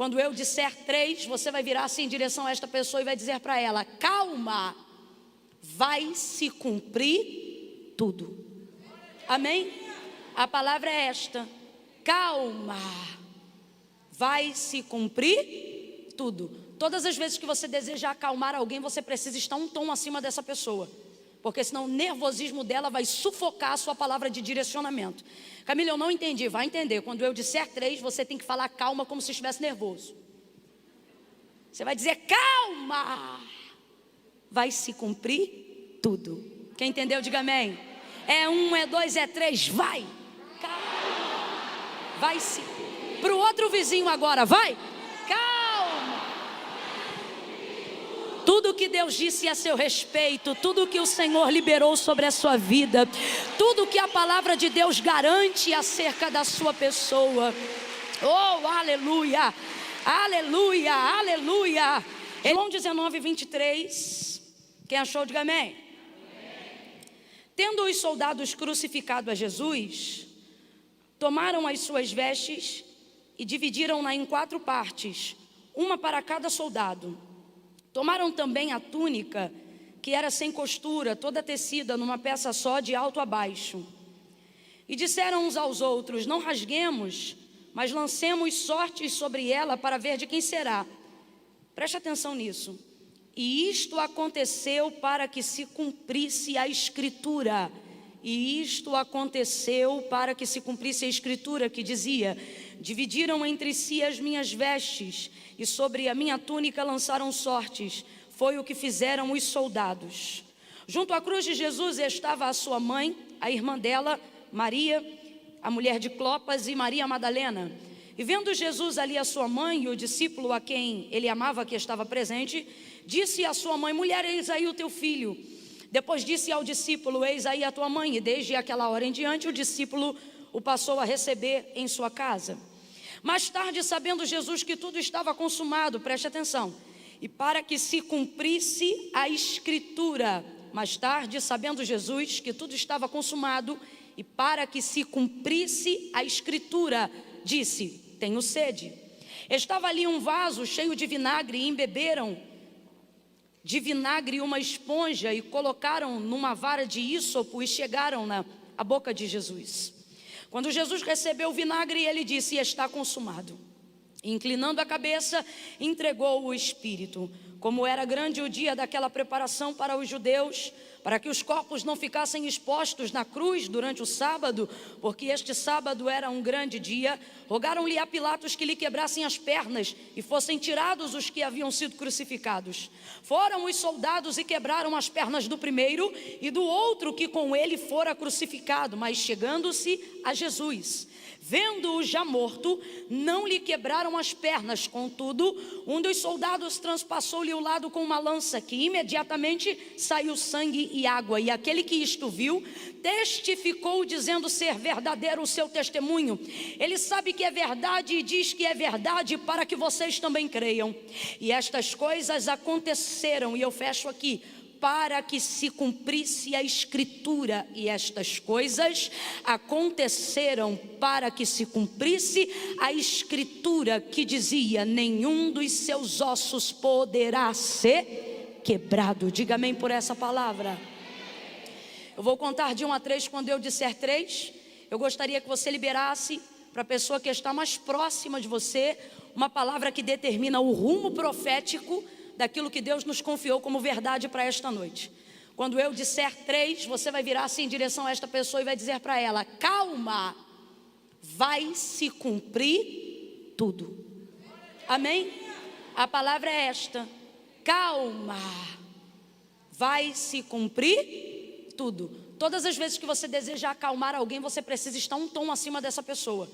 Quando eu disser 3, você vai virar assim em direção a esta pessoa e vai dizer para ela: calma, vai se cumprir tudo. Amém? A palavra é esta: calma, vai se cumprir tudo. Todas as vezes que você deseja acalmar alguém, você precisa estar um tom acima dessa pessoa, porque senão o nervosismo dela vai sufocar a sua palavra de direcionamento. Camila, eu não entendi. Vai entender. Quando eu disser 3, você tem que falar calma como se estivesse nervoso. Você vai dizer: calma, vai se cumprir tudo. Quem entendeu, diga amém. É 1, é 2, é 3, vai. Calma, vai se. Para o outro vizinho agora, vai. Calma. Tudo que Deus disse a seu respeito, tudo que o Senhor liberou sobre a sua vida, tudo que a palavra de Deus garante acerca da sua pessoa. Oh, aleluia, aleluia, aleluia. João 19, 23. Quem achou, diga amém. Tendo os soldados crucificado a Jesus, tomaram as suas vestes e dividiram-na em 4 partes, uma para cada soldado. Tomaram também a túnica, que era sem costura, toda tecida numa peça só, de alto a baixo. E disseram uns aos outros: não rasguemos, mas lancemos sortes sobre ela para ver de quem será. Preste atenção nisso. E isto aconteceu para que se cumprisse a Escritura. E isto aconteceu para que se cumprisse a Escritura, que dizia: dividiram entre si as minhas vestes, e sobre a minha túnica lançaram sortes. Foi o que fizeram os soldados. Junto à cruz de Jesus estava a sua mãe, a irmã dela, Maria, a mulher de Clopas, e Maria Madalena. E vendo Jesus ali a sua mãe e o discípulo a quem ele amava, que estava presente, disse à sua mãe: mulher, eis aí o teu filho. Depois disse ao discípulo: eis aí a tua mãe. E desde aquela hora em diante o discípulo o passou a receber em sua casa. Mais tarde, sabendo Jesus que tudo estava consumado, preste atenção, e para que se cumprisse a Escritura. Mais tarde, sabendo Jesus que tudo estava consumado, e para que se cumprisse a Escritura, disse: tenho sede. Estava ali um vaso cheio de vinagre, e embeberam de vinagre uma esponja, e colocaram numa vara de ísopo, e chegaram-na à boca de Jesus. Quando Jesus recebeu o vinagre, ele disse: está consumado. E, inclinando a cabeça, entregou o Espírito. Como era grande o dia daquela preparação para os judeus, para que os corpos não ficassem expostos na cruz durante o sábado, porque este sábado era um grande dia, rogaram-lhe a Pilatos que lhe quebrassem as pernas e fossem tirados os que haviam sido crucificados. Foram os soldados e quebraram as pernas do primeiro e do outro que com ele fora crucificado, mas chegando-se a Jesus, vendo-o já morto, não lhe quebraram as pernas. Contudo, um dos soldados transpassou-lhe o lado com uma lança, que imediatamente saiu sangue e água. E aquele que isto viu, testificou, dizendo ser verdadeiro o seu testemunho. Ele sabe que é verdade e diz que é verdade, para que vocês também creiam. E estas coisas aconteceram, e eu fecho aqui, para que se cumprisse a Escritura. E estas coisas aconteceram para que se cumprisse a Escritura, que dizia: nenhum dos seus ossos poderá ser quebrado. Diga amém por essa palavra. Eu vou contar de 1 a 3. Quando eu disser 3, eu gostaria que você liberasse para a pessoa que está mais próxima de você uma palavra que determina o rumo profético daquilo que Deus nos confiou como verdade para esta noite. Quando eu disser 3, você vai virar assim em direção a esta pessoa e vai dizer para ela: calma, vai se cumprir tudo. Amém? A palavra é esta: calma, vai se cumprir tudo. Todas as vezes que você deseja acalmar alguém, você precisa estar um tom acima dessa pessoa,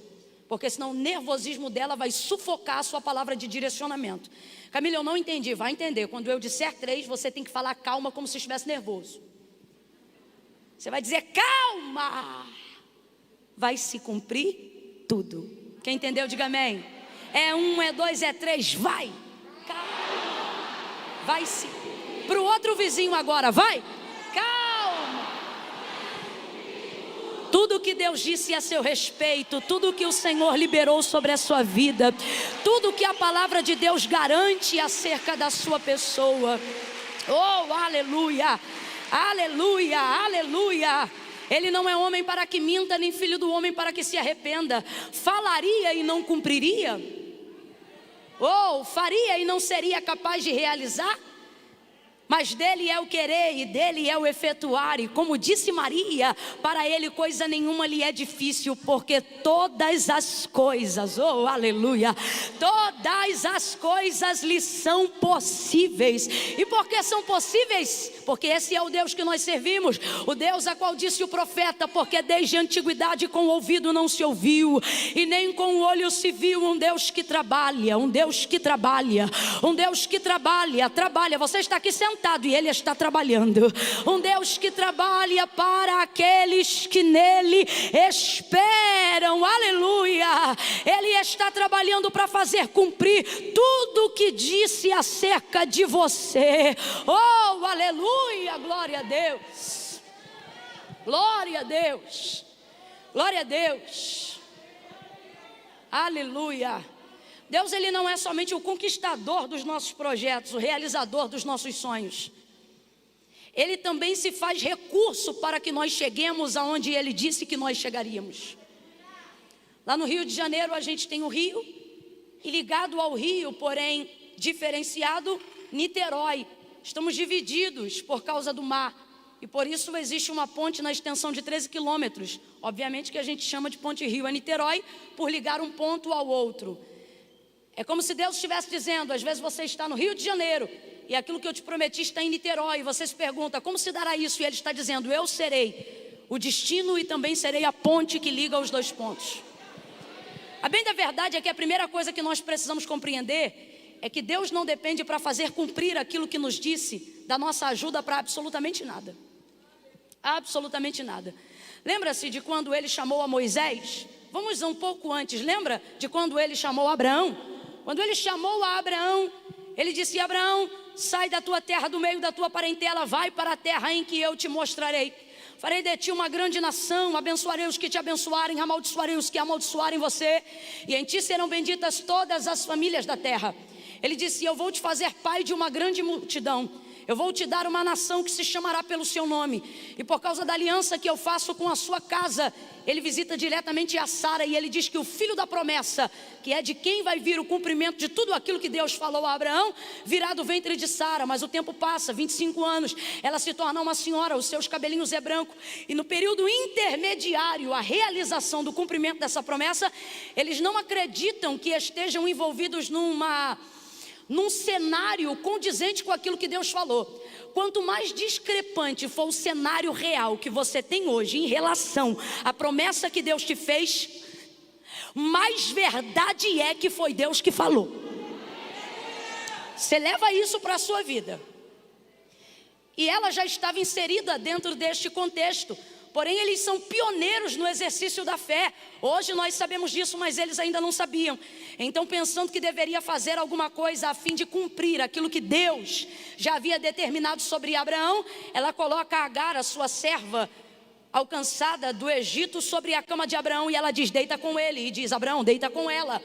porque senão o nervosismo dela vai sufocar a sua palavra de direcionamento. Camila, eu não entendi. Vai entender. Quando eu disser 3, você tem que falar calma como se estivesse nervoso. Você vai dizer: calma, vai se cumprir tudo. Quem entendeu, diga amém. É 1, é 2, é 3, vai. Calma, vai se. Para o outro vizinho agora, vai. Calma. Tudo tudo que Deus disse a seu respeito, tudo que o Senhor liberou sobre a sua vida, tudo que a palavra de Deus garante acerca da sua pessoa. Oh, aleluia, aleluia, aleluia. Ele não é homem para que minta, nem filho do homem para que se arrependa. Falaria e não cumpriria? Ou faria e não seria capaz de realizar? Mas dele é o querer e dele é o efetuar. E como disse Maria, para ele coisa nenhuma lhe é difícil, porque todas as coisas, oh aleluia, todas as coisas lhe são possíveis. E por que são possíveis? Porque esse é o Deus que nós servimos, o Deus a qual disse o profeta, porque desde a antiguidade com o ouvido não se ouviu, e nem com o olho se viu, um Deus que trabalha, um Deus que trabalha, um Deus que trabalha. Você está aqui sentado e Ele está trabalhando. Um Deus que trabalha para aqueles que nele esperam. Aleluia. Ele está trabalhando para fazer cumprir tudo o que disse acerca de você. Oh, aleluia. Glória a Deus. Glória a Deus. Glória a Deus. Aleluia. Deus, Ele não é somente o conquistador dos nossos projetos, o realizador dos nossos sonhos. Ele também se faz recurso para que nós cheguemos aonde Ele disse que nós chegaríamos. Lá no Rio de Janeiro a gente tem o rio, e ligado ao rio, porém diferenciado, Niterói. Estamos divididos por causa do mar, e por isso existe uma ponte na extensão de 13 quilômetros. Obviamente que a gente chama de Ponte Rio a Niterói, por ligar um ponto ao outro. É como se Deus estivesse dizendo, às vezes você está no Rio de Janeiro, e aquilo que eu te prometi está em Niterói, e você se pergunta, como se dará isso? E Ele está dizendo, eu serei o destino e também serei a ponte que liga os dois pontos. A bem da verdade é que a primeira coisa que nós precisamos compreender é que Deus não depende para fazer cumprir aquilo que nos disse, da nossa ajuda para absolutamente nada. Absolutamente nada. Lembra-se de quando Ele chamou a Moisés? Vamos um pouco antes, lembra de quando Ele chamou Abraão? Quando Ele chamou a Abraão, Ele disse, Abraão, sai da tua terra, do meio da tua parentela, vai para a terra em que eu te mostrarei. Farei de ti uma grande nação, abençoarei os que te abençoarem, amaldiçoarei os que amaldiçoarem você, e em ti serão benditas todas as famílias da terra. Ele disse, eu vou te fazer pai de uma grande multidão. Eu vou te dar uma nação que se chamará pelo seu nome. E por causa da aliança que eu faço com a sua casa, Ele visita diretamente a Sara, e Ele diz que o filho da promessa, que é de quem vai vir o cumprimento de tudo aquilo que Deus falou a Abraão, virá do ventre de Sara. Mas o tempo passa, 25 anos, ela se torna uma senhora, os seus cabelinhos é branco. E no período intermediário, a realização do cumprimento dessa promessa, eles não acreditam que estejam envolvidos num cenário condizente com aquilo que Deus falou. Quanto mais discrepante for o cenário real que você tem hoje em relação à promessa que Deus te fez, mais verdade é que foi Deus que falou. Você leva isso para a sua vida. E ela já estava inserida dentro deste contexto. Porém, eles são pioneiros no exercício da fé. Hoje nós sabemos disso, mas eles ainda não sabiam. Então, pensando que deveria fazer alguma coisa a fim de cumprir aquilo que Deus já havia determinado sobre Abraão, ela coloca Agar, a sua serva, alcançada do Egito, sobre a cama de Abraão, e ela diz, deita com ele, e diz, Abraão, deita com ela.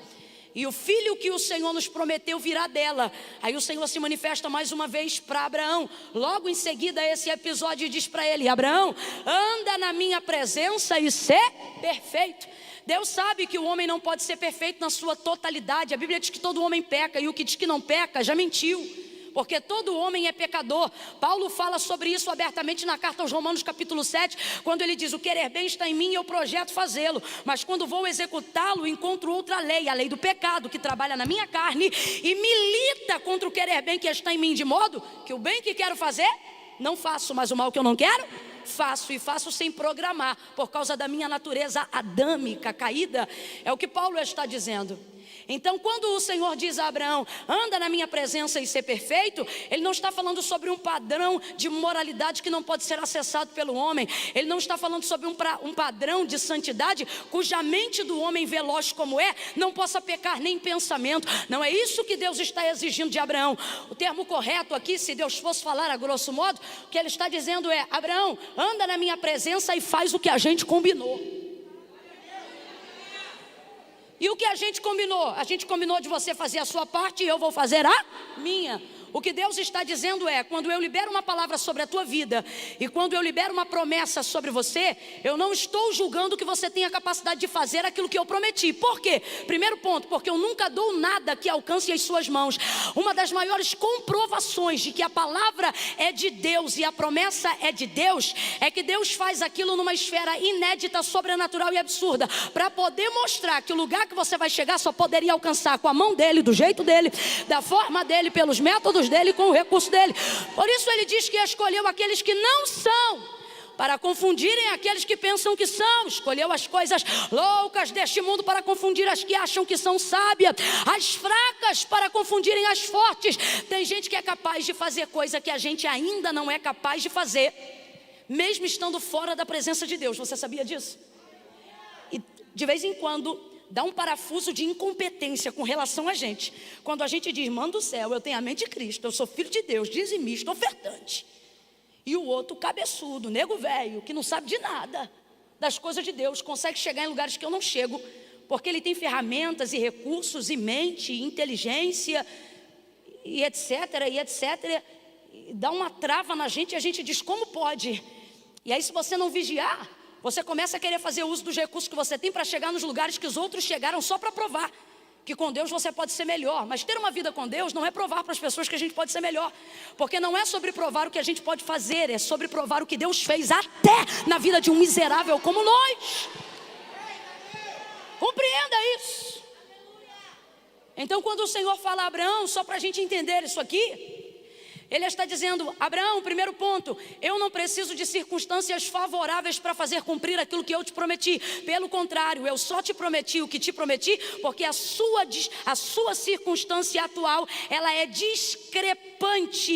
E o filho que o Senhor nos prometeu virá dela. Aí o Senhor se manifesta mais uma vez para Abraão. Logo em seguida esse episódio diz para ele, Abraão, anda na minha presença e ser perfeito. Deus sabe que o homem não pode ser perfeito na sua totalidade. A Bíblia diz que todo homem peca, e o que diz que não peca já mentiu, porque todo homem é pecador. Paulo fala sobre isso abertamente na carta aos Romanos capítulo 7, quando ele diz, o querer bem está em mim e eu projeto fazê-lo, mas quando vou executá-lo, encontro outra lei, a lei do pecado, que trabalha na minha carne e milita contra o querer bem que está em mim, de modo que o bem que quero fazer, não faço, mas o mal que eu não quero, faço, e faço sem programar, por causa da minha natureza adâmica, caída. É o que Paulo está dizendo. Então, quando o Senhor diz a Abraão, anda na minha presença e ser perfeito, Ele não está falando sobre um padrão de moralidade que não pode ser acessado pelo homem. Ele não está falando sobre um padrão de santidade cuja mente do homem, veloz como é, não possa pecar nem em pensamento. Não é isso que Deus está exigindo de Abraão. O termo correto aqui, se Deus fosse falar a grosso modo, o que Ele está dizendo é, Abraão, anda na minha presença e faz o que a gente combinou. E o que a gente combinou? A gente combinou de você fazer a sua parte e eu vou fazer a minha. O que Deus está dizendo é, quando eu libero uma palavra sobre a tua vida e quando eu libero uma promessa sobre você, eu não estou julgando que você tenha capacidade de fazer aquilo que eu prometi. Por quê? Primeiro ponto, porque eu nunca dou nada que alcance as suas mãos. Uma das maiores comprovações de que a palavra é de Deus e a promessa é de Deus, é que Deus faz aquilo numa esfera inédita, sobrenatural e absurda, para poder mostrar que o lugar que você vai chegar só poderia alcançar com a mão dele, do jeito dele, da forma dele, pelos métodos dele, com o recurso dele. Por isso ele diz que escolheu aqueles que não são, para confundirem aqueles que pensam que são. Escolheu as coisas loucas deste mundo para confundir as que acham que são sábias, as fracas para confundirem as fortes. Tem gente que é capaz de fazer coisa que a gente ainda não é capaz de fazer, mesmo estando fora da presença de Deus. Você sabia disso? E de vez em quando dá um parafuso de incompetência com relação a gente. Quando a gente diz, manda do céu, eu tenho a mente de Cristo, eu sou filho de Deus, dizimista, ofertante. E o outro cabeçudo, nego velho, que não sabe de nada das coisas de Deus, consegue chegar em lugares que eu não chego, porque ele tem ferramentas e recursos e mente, e inteligência, e etc, e etc. E dá uma trava na gente e a gente diz, como pode? E aí se você não vigiar, você começa a querer fazer uso dos recursos que você tem para chegar nos lugares que os outros chegaram só para provar que com Deus você pode ser melhor. Mas ter uma vida com Deus não é provar para as pessoas que a gente pode ser melhor, porque não é sobre provar o que a gente pode fazer, é sobre provar o que Deus fez até na vida de um miserável como nós. Compreenda isso. Então quando o Senhor fala a Abraão, só para a gente entender isso aqui, Ele está dizendo, Abraão, primeiro ponto, eu não preciso de circunstâncias favoráveis para fazer cumprir aquilo que eu te prometi. Pelo contrário, eu só te prometi o que te prometi, porque a sua circunstância atual, ela é discrepante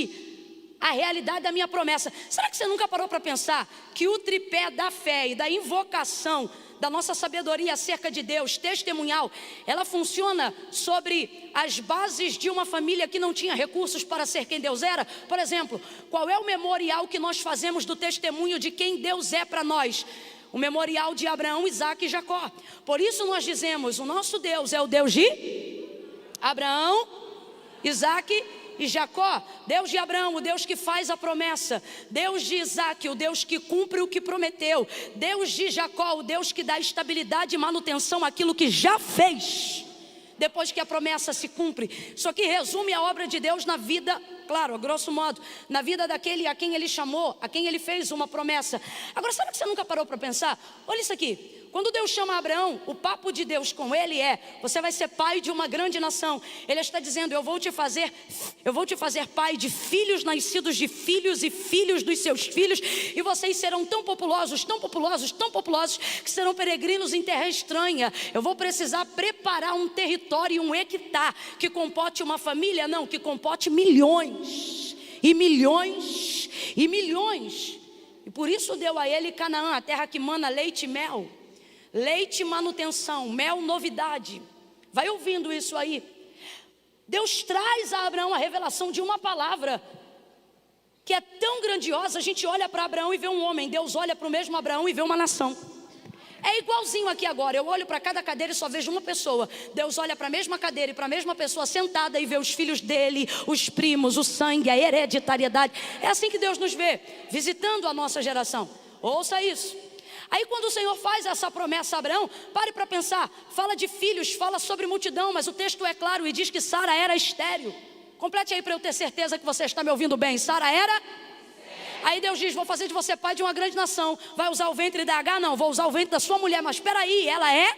à realidade da minha promessa. Será que você nunca parou para pensar que o tripé da fé e da invocação, da nossa sabedoria acerca de Deus, testemunhal, ela funciona sobre as bases de uma família que não tinha recursos para ser quem Deus era? Por exemplo, qual é o memorial que nós fazemos do testemunho de quem Deus é para nós? O memorial de Abraão, Isaque e Jacó. Por isso nós dizemos, o nosso Deus é o Deus de Abraão, Isaque e Jacó. Deus de Abraão, o Deus que faz a promessa. Deus de Isaque, o Deus que cumpre o que prometeu. Deus de Jacó, o Deus que dá estabilidade e manutenção àquilo que já fez, depois que a promessa se cumpre. Isso aqui resume a obra de Deus na vida, claro, a grosso modo, na vida daquele a quem Ele chamou, a quem Ele fez uma promessa. Agora, sabe que você nunca parou para pensar? Olha isso aqui. Quando Deus chama Abraão, o papo de Deus com ele é, você vai ser pai de uma grande nação. Ele está dizendo, eu vou te fazer pai de filhos nascidos de filhos e filhos dos seus filhos, e vocês serão tão populosos, tão populosos, tão populosos, que serão peregrinos em terra estranha. Eu vou precisar preparar um território e um hectare que comporte uma família, não, que comporte milhões e milhões e milhões. E por isso deu a ele Canaã, a terra que mana leite e mel. Leite, manutenção, mel, novidade. Vai ouvindo isso aí. Deus traz a Abraão a revelação de uma palavra que é tão grandiosa. A gente olha para Abraão e vê um homem. Deus olha para o mesmo Abraão e vê uma nação. É igualzinho aqui agora. Eu olho para cada cadeira e só vejo uma pessoa. Deus olha para a mesma cadeira e para a mesma pessoa sentada e vê os filhos dele, os primos, o sangue, a hereditariedade. É assim que Deus nos vê, visitando a nossa geração. Ouça isso. Aí quando o Senhor faz essa promessa a Abraão, pare para pensar, fala de filhos, fala sobre multidão, mas o texto é claro e diz que Sara era estéril. Complete aí para eu ter certeza que você está me ouvindo bem. Sara era? Aí Deus diz, vou fazer de você pai de uma grande nação. Vai usar o ventre da H? Não, vou usar o ventre da sua mulher. Mas espera aí, ela é?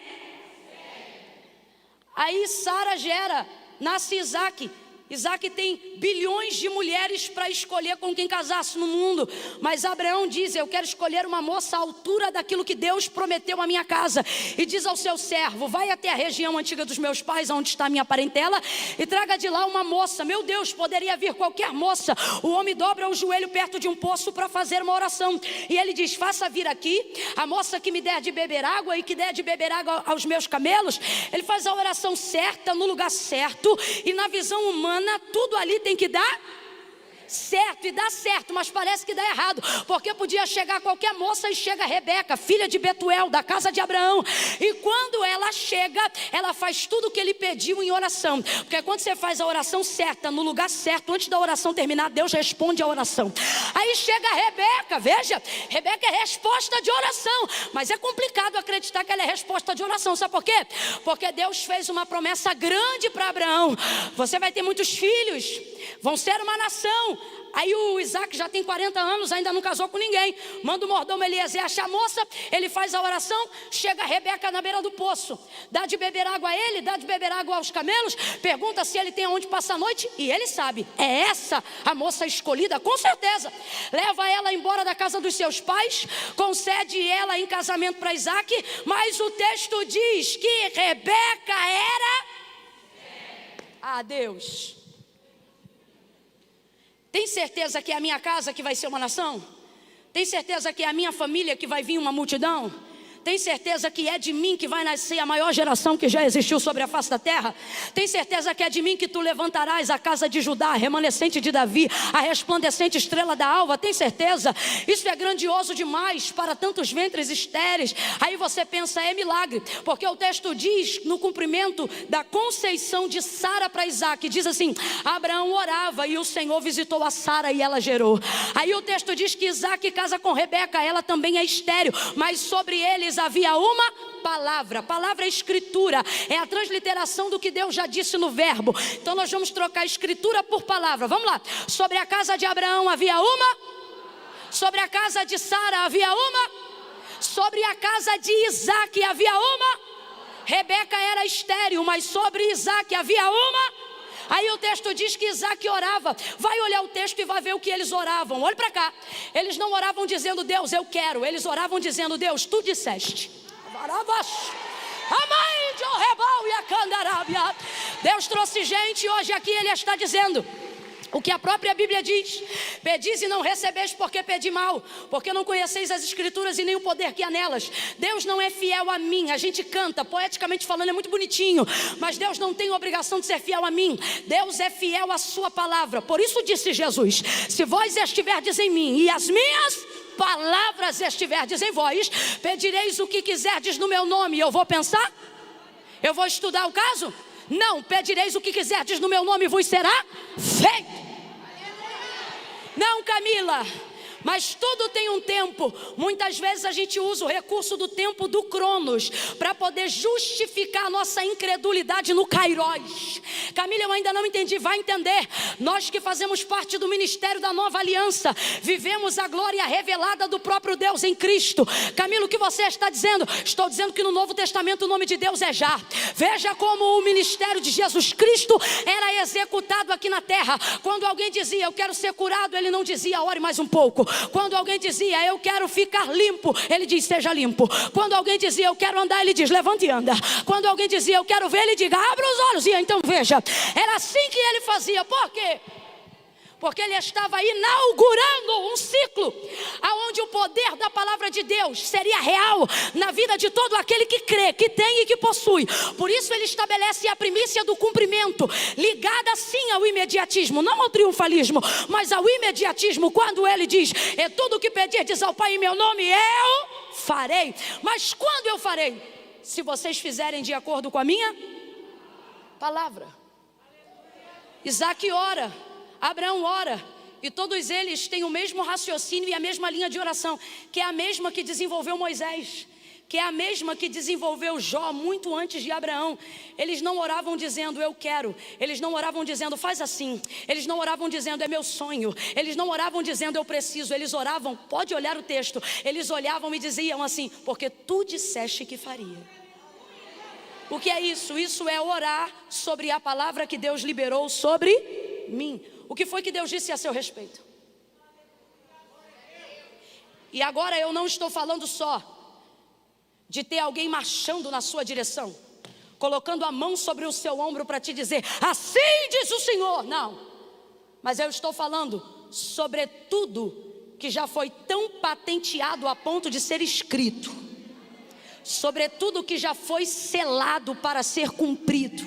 Aí Sara gera, nasce Isaque. Isaque tem bilhões de mulheres para escolher com quem casasse no mundo. Mas Abraão diz, eu quero escolher uma moça à altura daquilo que Deus prometeu à minha casa. E diz ao seu servo, vai até a região antiga dos meus pais, onde está a minha parentela, e traga de lá uma moça. Meu Deus, poderia vir qualquer moça. O homem dobra o joelho perto de um poço para fazer uma oração. E ele diz, faça vir aqui a moça que me der de beber água e que der de beber água aos meus camelos. Ele faz a oração certa, no lugar certo, e na visão humana, tudo ali tem que dar certo e dá certo, mas parece que dá errado, porque podia chegar qualquer moça e chega Rebeca, filha de Betuel, da casa de Abraão, e quando ela chega, ela faz tudo o que ele pediu em oração, porque quando você faz a oração certa, no lugar certo, antes da oração terminar, Deus responde a oração. Aí chega Rebeca, veja, Rebeca é resposta de oração, mas é complicado acreditar que ela é resposta de oração, sabe por quê? Porque Deus fez uma promessa grande para Abraão: você vai ter muitos filhos, vão ser uma nação. Aí o Isaac já tem 40 anos, ainda não casou com ninguém. Manda o mordomo Eliezer achar a moça, ele faz a oração, chega a Rebeca na beira do poço, dá de beber água a ele, dá de beber água aos camelos, pergunta se ele tem aonde passar a noite, e ele sabe, é essa a moça escolhida, com certeza. Leva ela embora da casa dos seus pais, concede ela em casamento para Isaac, mas o texto diz que Rebeca era... Ah, Deus... Tem certeza que é a minha casa que vai ser uma nação? Tem certeza que é a minha família que vai vir uma multidão? Tem certeza que é de mim que vai nascer a maior geração que já existiu sobre a face da terra? Tem certeza que é de mim que tu levantarás a casa de Judá, a remanescente de Davi, a resplandecente estrela da alva? Tem certeza? Isso é grandioso demais para tantos ventres estéreis. Aí você pensa, é milagre, porque o texto diz, no cumprimento da conceição de Sara para Isaac, diz assim: Abraão orava e o Senhor visitou a Sara e ela gerou. Aí o texto diz que Isaac casa com Rebeca, ela também é estéril, mas sobre eles havia uma palavra. Palavra é escritura, é a transliteração do que Deus já disse no verbo. Então nós vamos trocar escritura por palavra. Vamos lá. Sobre a casa de Abraão havia uma, sobre a casa de Sara havia uma, sobre a casa de Isaac havia uma. Rebeca era estéril, mas sobre Isaac havia uma. Aí o texto diz que Isaac orava. Vai olhar o texto e vai ver o que eles oravam. Olha para cá. Eles não oravam dizendo, Deus, eu quero. Eles oravam dizendo, Deus, tu disseste. Deus trouxe gente, hoje aqui ele está dizendo o que a própria Bíblia diz: pedis e não recebeis porque pedi mal, porque não conheceis as escrituras e nem o poder que há nelas. Deus não é fiel a mim. A gente canta, poeticamente falando, é muito bonitinho, mas Deus não tem obrigação de ser fiel a mim. Deus é fiel à sua palavra. Por isso disse Jesus: se vós estiverdes em mim e as minhas palavras estiverdes em vós, pedireis o que quiserdes no meu nome. Eu vou pensar? Eu vou estudar o caso? Não, pedireis o que quiserdes no meu nome e vos será feito. Não, Camila, mas tudo tem um tempo. Muitas vezes a gente usa o recurso do tempo do Cronos para poder justificar a nossa incredulidade no Kairos. Camila, eu ainda não entendi, vai entender. Nós que fazemos parte do ministério da nova aliança, vivemos a glória revelada do próprio Deus em Cristo. Camila, o que você está dizendo? Estou dizendo que no Novo Testamento o nome de Deus é Já. Veja como o ministério de Jesus Cristo era executado aqui na terra. Quando alguém dizia, eu quero ser curado, ele não dizia, ore mais um pouco. Quando alguém dizia, eu quero ficar limpo, ele diz, seja limpo. Quando alguém dizia, eu quero andar, ele diz, levante e anda. Quando alguém dizia, eu quero ver, ele diga, abra os olhos e então veja. Era assim que ele fazia. Por quê? Porque ele estava inaugurando um ciclo aonde o poder da palavra de Deus seria real na vida de todo aquele que crê, que tem e que possui. Por isso ele estabelece a primícia do cumprimento, ligada sim ao imediatismo, não ao triunfalismo, mas ao imediatismo. Quando ele diz, é tudo que pedirdes ao Pai em meu nome, eu farei. Mas quando eu farei? Se vocês fizerem de acordo com a minha palavra. Isaac ora, Abraão ora, e todos eles têm o mesmo raciocínio e a mesma linha de oração, que é a mesma que desenvolveu Moisés, que é a mesma que desenvolveu Jó muito antes de Abraão. Eles não oravam dizendo eu quero, eles não oravam dizendo faz assim, eles não oravam dizendo é meu sonho, eles não oravam dizendo eu preciso, eles oravam, pode olhar o texto, eles olhavam e diziam assim, porque tu disseste que faria. O que é isso? Isso é orar sobre a palavra que Deus liberou sobre mim. O que foi que Deus disse a seu respeito? E agora eu não estou falando só de ter alguém marchando na sua direção, colocando a mão sobre o seu ombro para te dizer, assim diz o Senhor. Não, mas eu estou falando sobre tudo que já foi tão patenteado a ponto de ser escrito, sobre tudo que já foi selado para ser cumprido.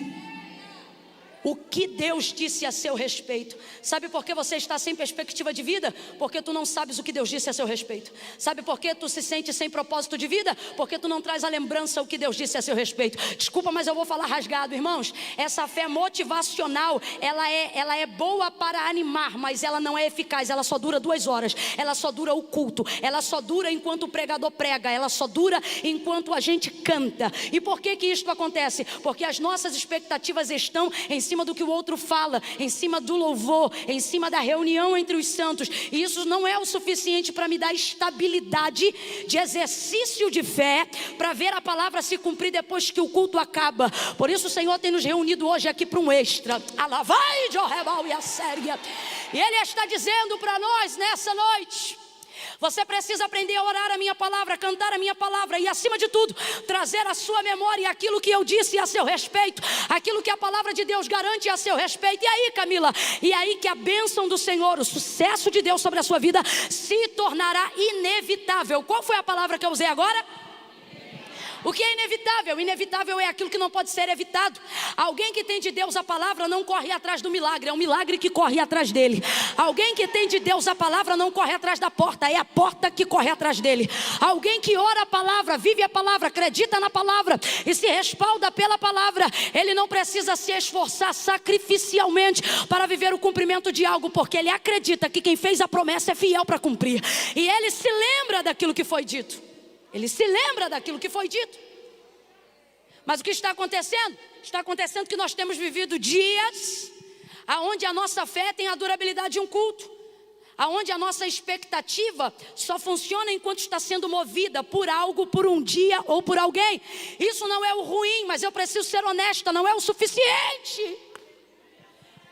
o que Deus disse a seu respeito. Sabe por que você está sem perspectiva de vida? Porque tu não sabes o que Deus disse a seu respeito. Sabe por que tu se sente sem propósito de vida? Porque tu não traz à lembrança o que Deus disse a seu respeito. Desculpa, mas eu vou falar rasgado, irmãos. Essa fé motivacional, ela é boa para animar, mas ela não é eficaz. Ela só dura 2 horas. Ela só dura o culto. Ela só dura enquanto o pregador prega. Ela só dura enquanto a gente canta. E por que isto acontece? Porque as nossas expectativas estão em cima do que o outro fala, em cima do louvor, em cima da reunião entre os santos. E isso não é o suficiente para me dar estabilidade de exercício de fé, para ver a palavra se cumprir depois que o culto acaba. Por isso o Senhor tem nos reunido hoje aqui para um extra. Alavai de Orrebal e a séria. E Ele está dizendo para nós nessa noite: você precisa aprender a orar a minha palavra, cantar a minha palavra e, acima de tudo, trazer à sua memória aquilo que eu disse a seu respeito, aquilo que a palavra de Deus garante a seu respeito. E aí, Camila, e aí que a bênção do Senhor, o sucesso de Deus sobre a sua vida se tornará inevitável. Qual foi a palavra que eu usei agora? O que é inevitável? Inevitável é aquilo que não pode ser evitado. Alguém que tem de Deus a palavra não corre atrás do milagre, é o milagre que corre atrás dele. Alguém que tem de Deus a palavra não corre atrás da porta, é a porta que corre atrás dele. Alguém que ora a palavra, vive a palavra, acredita na palavra e se respalda pela palavra, ele não precisa se esforçar sacrificialmente para viver o cumprimento de algo, porque ele acredita que quem fez a promessa é fiel para cumprir. E ele se lembra daquilo que foi dito. Ele se lembra daquilo que foi dito. Mas o que está acontecendo? Está acontecendo que nós temos vivido dias onde a nossa fé tem a durabilidade de um culto, onde a nossa expectativa só funciona enquanto está sendo movida por algo, por um dia ou por alguém. Isso não é o ruim, mas eu preciso ser honesta, não é o suficiente.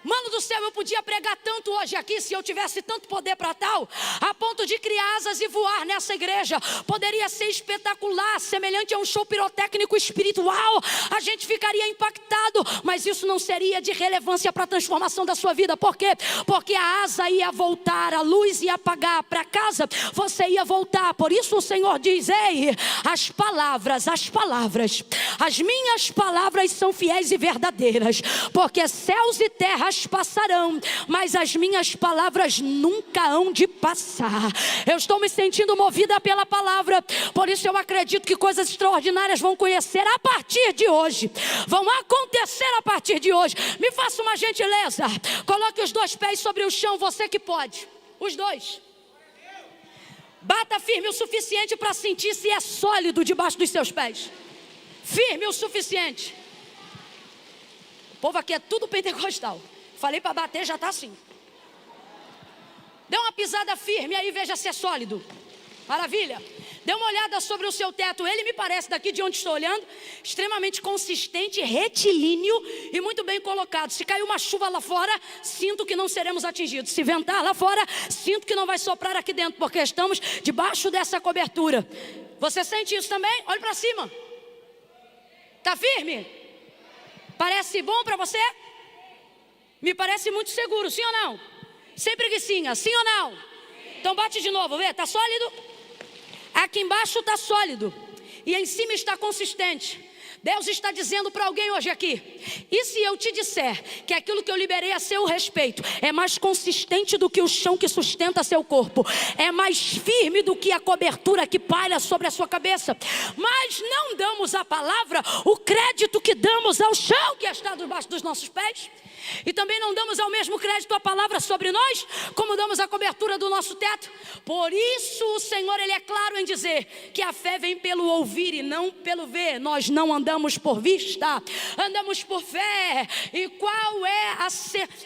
Mano do céu, eu podia pregar tanto hoje aqui, se eu tivesse tanto poder para tal, a ponto de criar asas e voar nessa igreja. Poderia ser espetacular, semelhante a um show pirotécnico espiritual. A gente ficaria impactado, mas isso não seria de relevância para a transformação da sua vida. Por quê? Porque a asa ia voltar, a luz ia apagar, para casa você ia voltar. Por isso o Senhor diz: ei, as palavras, as minhas palavras são fiéis e verdadeiras, porque céus e terras passarão, mas as minhas palavras nunca hão de passar. Eu estou me sentindo movida pela palavra, por isso eu acredito que coisas extraordinárias vão conhecer a partir de hoje, vão acontecer a partir de hoje. Me faça uma gentileza, coloque os 2 pés sobre o chão, você que pode, os 2. Bata firme o suficiente para sentir se é sólido debaixo dos seus pés. Firme o suficiente. O povo aqui é tudo pentecostal. Falei para bater, já está assim. Dê uma pisada firme aí, veja se é sólido. Maravilha. Dê uma olhada sobre o seu teto. Ele me parece, daqui de onde estou olhando, extremamente consistente, retilíneo e muito bem colocado. Se cair uma chuva lá fora, sinto que não seremos atingidos. Se ventar lá fora, sinto que não vai soprar aqui dentro, porque estamos debaixo dessa cobertura. Você sente isso também? Olhe para cima. Está firme? Parece bom para você? Me parece muito seguro, sim ou não? Sem preguicinha, sim ou não? Então bate de novo, vê, está sólido? Aqui embaixo está sólido e em cima está consistente. Deus está dizendo para alguém hoje aqui: e se eu te disser que aquilo que eu liberei a seu respeito é mais consistente do que o chão que sustenta seu corpo, é mais firme do que a cobertura que paira sobre a sua cabeça, mas não damos à palavra o crédito que damos ao chão que está debaixo dos nossos pés? E também não damos ao mesmo crédito à palavra sobre nós, como damos a cobertura do nosso teto? Por isso o Senhor, Ele é claro em dizer que a fé vem pelo ouvir e não pelo ver. Nós não andamos por vista, andamos por fé. E qual é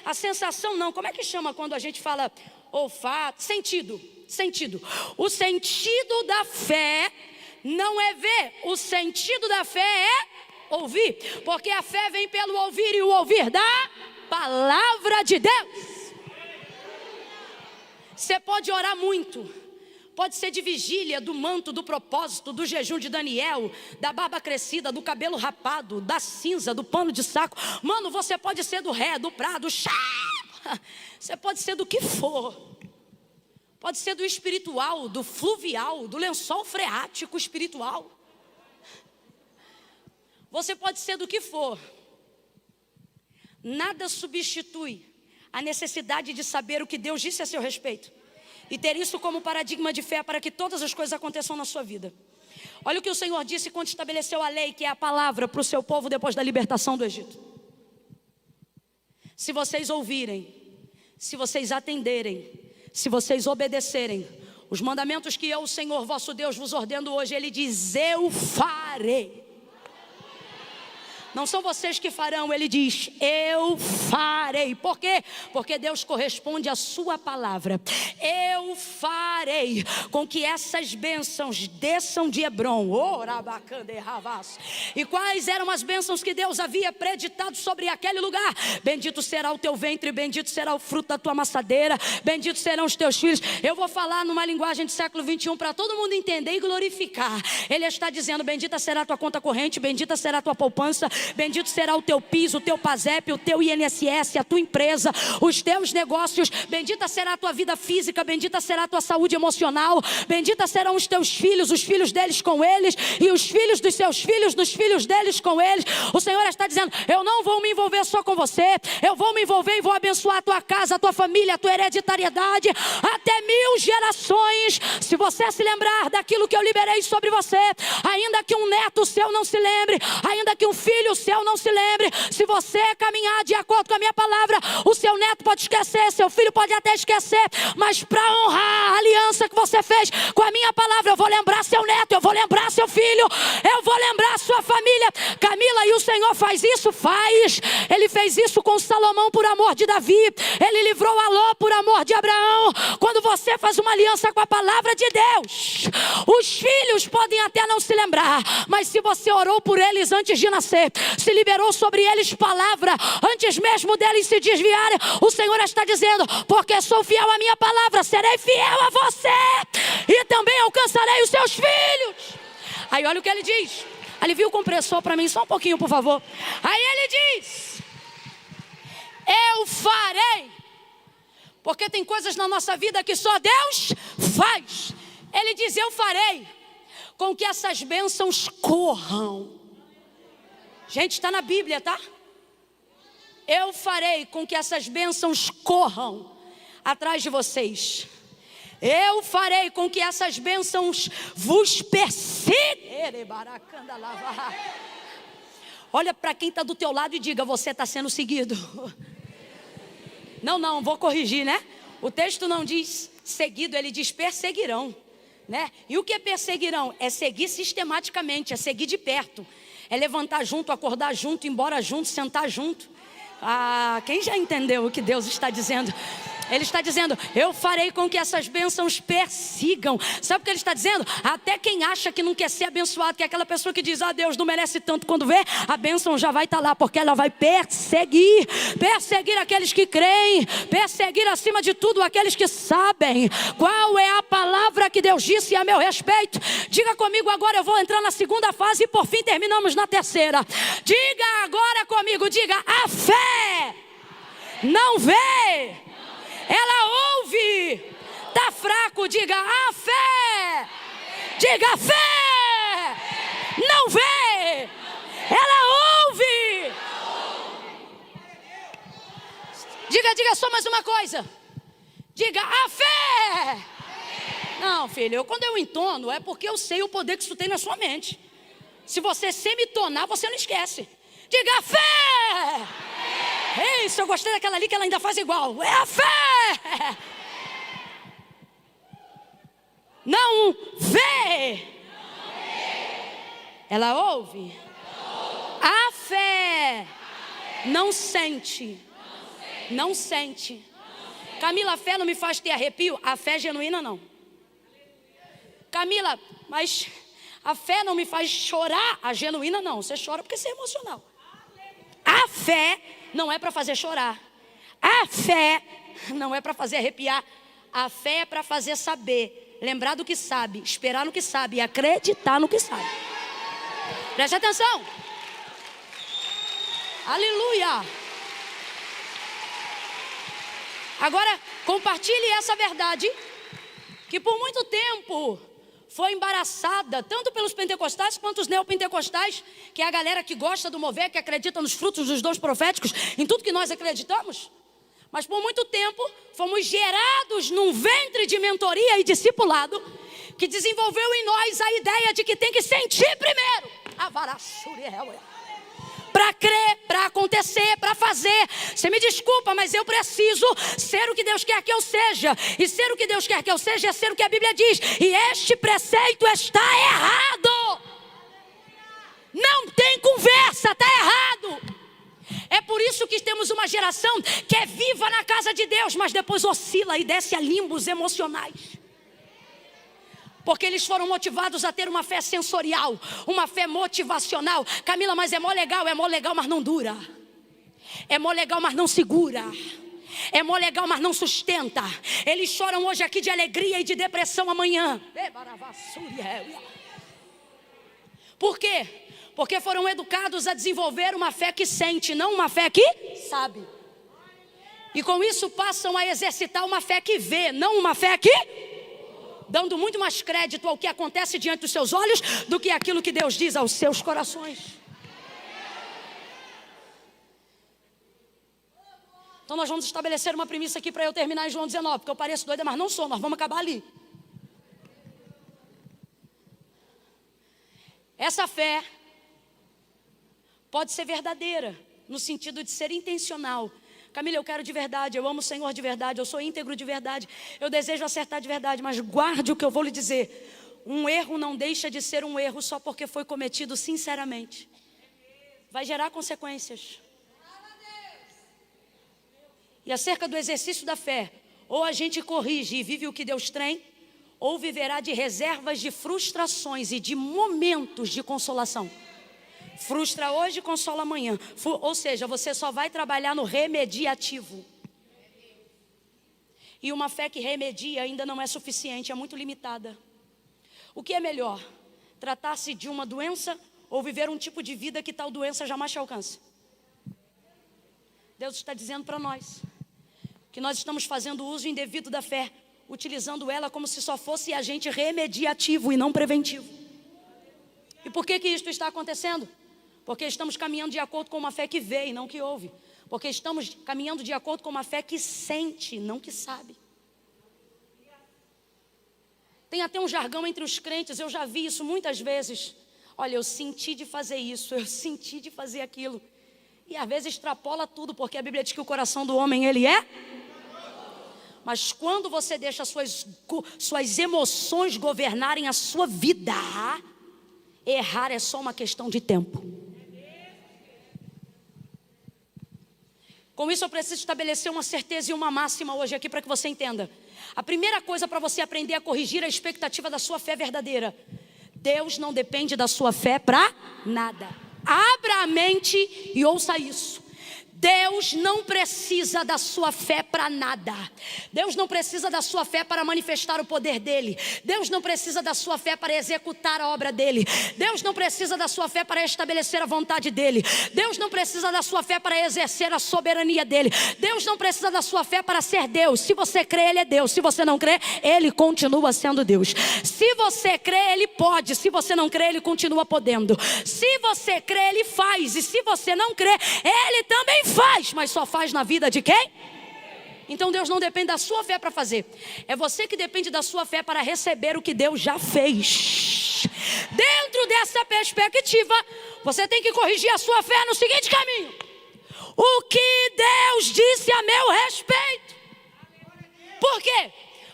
a sensação? Não, como é que chama quando a gente fala olfato? Sentido. O sentido da fé não é ver, o sentido da fé é ouvir, porque a fé vem pelo ouvir e o ouvir da palavra de Deus. Você pode orar muito, pode ser de vigília, do manto, do propósito, do jejum de Daniel, da barba crescida, do cabelo rapado, da cinza, do pano de saco. Mano, você pode ser do ré, do prado, você pode ser do que for. Pode ser do espiritual, do fluvial, do lençol freático espiritual. Você pode ser do que for. Nada substitui a necessidade de saber o que Deus disse a seu respeito e ter isso como paradigma de fé para que todas as coisas aconteçam na sua vida. Olha o que o Senhor disse quando estabeleceu a lei, que é a palavra para o seu povo depois da libertação do Egito. Se vocês ouvirem, se vocês atenderem, se vocês obedecerem os mandamentos que eu, o Senhor vosso Deus, vos ordeno hoje, Ele diz: eu farei. Não são vocês que farão, Ele diz: eu farei. Por quê? Porque Deus corresponde à sua palavra. Eu farei com que essas bênçãos desçam de Hebrom. E quais eram as bênçãos que Deus havia preditado sobre aquele lugar? Bendito será o teu ventre, bendito será o fruto da tua amassadeira, bendito serão os teus filhos. Eu vou falar numa linguagem do século 21 para todo mundo entender e glorificar. Ele está dizendo: bendita será a tua conta corrente, bendita será a tua poupança, bendito será o teu PIS, o teu PASEP, o teu INSS, a tua empresa, os teus negócios. Bendita será a tua vida física, bendita será a tua saúde emocional, bendita serão os teus filhos, os filhos deles com eles, e os filhos dos seus filhos, dos filhos deles com eles. O Senhor está dizendo: eu não vou me envolver só com você, eu vou me envolver e vou abençoar a tua casa, a tua família, a tua hereditariedade, até 1000 gerações. Se você se lembrar daquilo que eu liberei sobre você, ainda que um neto seu não se lembre, ainda que um filho seu não se lembre, se você caminhar de acordo com a minha palavra, o seu neto pode esquecer, seu filho pode até esquecer, mas para honrar a aliança que você fez com a minha palavra, eu vou lembrar seu neto, eu vou lembrar seu filho, eu vou lembrar sua família. Camila, e o Senhor faz isso? Faz. Ele fez isso com Salomão por amor de Davi, ele livrou a Ló por amor de Abraão. Quando você faz uma aliança com a palavra de Deus, os filhos podem até não se lembrar, mas se você orou por eles antes de nascer, se liberou sobre eles palavra antes mesmo deles se desviarem, o Senhor está dizendo: porque sou fiel à minha palavra, serei fiel a você e também alcançarei os seus filhos. Aí olha o que ele diz. Alivia o compressor para mim só um pouquinho, por favor. Aí ele diz: eu farei. Porque tem coisas na nossa vida que só Deus faz. Ele diz: eu farei com que essas bênçãos corram. Gente, está na Bíblia, tá? Eu farei com que essas bênçãos corram atrás de vocês. Eu farei com que essas bênçãos vos persigam. Olha para quem está do teu lado e diga: você está sendo seguido. Não, vou corrigir, né? O texto não diz seguido, ele diz perseguirão, né? E o que é perseguirão? É seguir sistematicamente, é seguir de perto. É levantar junto, acordar junto, ir embora junto, sentar junto. Quem já entendeu o que Deus está dizendo? Ele está dizendo: eu farei com que essas bênçãos persigam. Sabe o que ele está dizendo? Até quem acha que não quer ser abençoado, que é aquela pessoa que diz: Deus não merece tanto, quando vê, a bênção já vai estar lá, porque ela vai perseguir aqueles que creem, perseguir acima de tudo aqueles que sabem qual é a palavra que Deus disse a meu respeito. Diga comigo agora, eu vou entrar na segunda fase e por fim terminamos na terceira. Diga agora comigo, diga: a fé não vê, ela ouve. Tá fraco, diga: a fé. Diga: a fé não vê, ela ouve. Diga só mais uma coisa. Diga: a fé. Não, filho, quando eu entono é porque eu sei o poder que isso tem na sua mente. Se você semitonar, você não esquece. Diga: a fé. Isso, eu gostei daquela ali que ela ainda faz igual. É a fé. Não vê, ela ouve. A fé não sente. Não sente. Camila, a fé não me faz ter arrepio? A fé é genuína não. Camila, mas a fé não me faz chorar? A genuína não. Você chora porque você é emocional. A fé não é para fazer chorar. A fé não é para fazer arrepiar. A fé é para fazer saber, lembrar do que sabe, esperar no que sabe e acreditar no que sabe. Preste atenção. Aleluia. Agora, compartilhe essa verdade, que por muito tempo foi embaraçada, tanto pelos pentecostais quanto os neopentecostais, que é a galera que gosta do mover, que acredita nos frutos dos dons proféticos, em tudo que nós acreditamos. Mas por muito tempo, fomos gerados num ventre de mentoria e discipulado, que desenvolveu em nós a ideia de que tem que sentir primeiro. Para crer, para acontecer, para fazer. Você me desculpa, mas eu preciso ser o que Deus quer que eu seja. E ser o que Deus quer que eu seja é ser o que a Bíblia diz. E este preceito está errado. Não tem conversa, está errado. É por isso que temos uma geração que é viva na casa de Deus, mas depois oscila e desce a limbos emocionais. Porque eles foram motivados a ter uma fé sensorial, uma fé motivacional. Camila, mas é mó legal, mas não dura. É mó legal, mas não segura. É mó legal, mas não sustenta. Eles choram hoje aqui de alegria e de depressão amanhã. Por quê? Porque foram educados a desenvolver uma fé que sente, não uma fé que sabe. E com isso passam a exercitar uma fé que vê, não uma fé que... dando muito mais crédito ao que acontece diante dos seus olhos do que aquilo que Deus diz aos seus corações. Então nós vamos estabelecer uma premissa aqui para eu terminar em João 19, porque eu pareço doida, mas não sou, nós vamos acabar ali. Essa fé pode ser verdadeira, no sentido de ser intencional. Camila, eu quero de verdade, eu amo o Senhor de verdade, eu sou íntegro de verdade, eu desejo acertar de verdade, mas guarde o que eu vou lhe dizer. Um erro não deixa de ser um erro só porque foi cometido sinceramente. Vai gerar consequências. E acerca do exercício da fé, ou a gente corrige e vive o que Deus tem, ou viverá de reservas de frustrações e de momentos de consolação. Frustra hoje, consola amanhã. Ou seja, você só vai trabalhar no remediativo. E uma fé que remedia ainda não é suficiente, é muito limitada. O que é melhor? Tratar-se de uma doença ou viver um tipo de vida que tal doença jamais te alcance? Deus está dizendo para nós que nós estamos fazendo uso indevido da fé, utilizando ela como se só fosse agente remediativo e não preventivo. E por que isto está acontecendo? Porque estamos caminhando de acordo com uma fé que vê e não que ouve. Porque estamos caminhando de acordo com uma fé que sente, não que sabe. Tem até um jargão entre os crentes, eu já vi isso muitas vezes. Olha, eu senti de fazer isso, eu senti de fazer aquilo. E às vezes extrapola tudo, porque a Bíblia diz que o coração do homem, ele é... Mas quando você deixa suas emoções governarem a sua vida, errar é só uma questão de tempo. Com isso eu preciso estabelecer uma certeza e uma máxima hoje aqui para que você entenda. A primeira coisa para você aprender a corrigir a expectativa da sua fé verdadeira: Deus não depende da sua fé para nada. Abra a mente e ouça isso. Deus não precisa da sua fé para nada. Deus não precisa da sua fé para manifestar o poder dele. Deus não precisa da sua fé para executar a obra dele. Deus não precisa da sua fé para estabelecer a vontade dele. Deus não precisa da sua fé para exercer a soberania dele. Deus não precisa da sua fé para ser Deus. Se você crê, ele é Deus. Se você não crê, ele continua sendo Deus. Se você crê, ele pode. Se você não crê, ele continua podendo. Se você crê, ele faz. E se você não crê, ele também faz, mas só faz na vida de quem? Então Deus não depende da sua fé para fazer. É você que depende da sua fé para receber o que Deus já fez. Dentro dessa perspectiva, você tem que corrigir a sua fé no seguinte caminho: o que Deus disse a meu respeito. Por quê?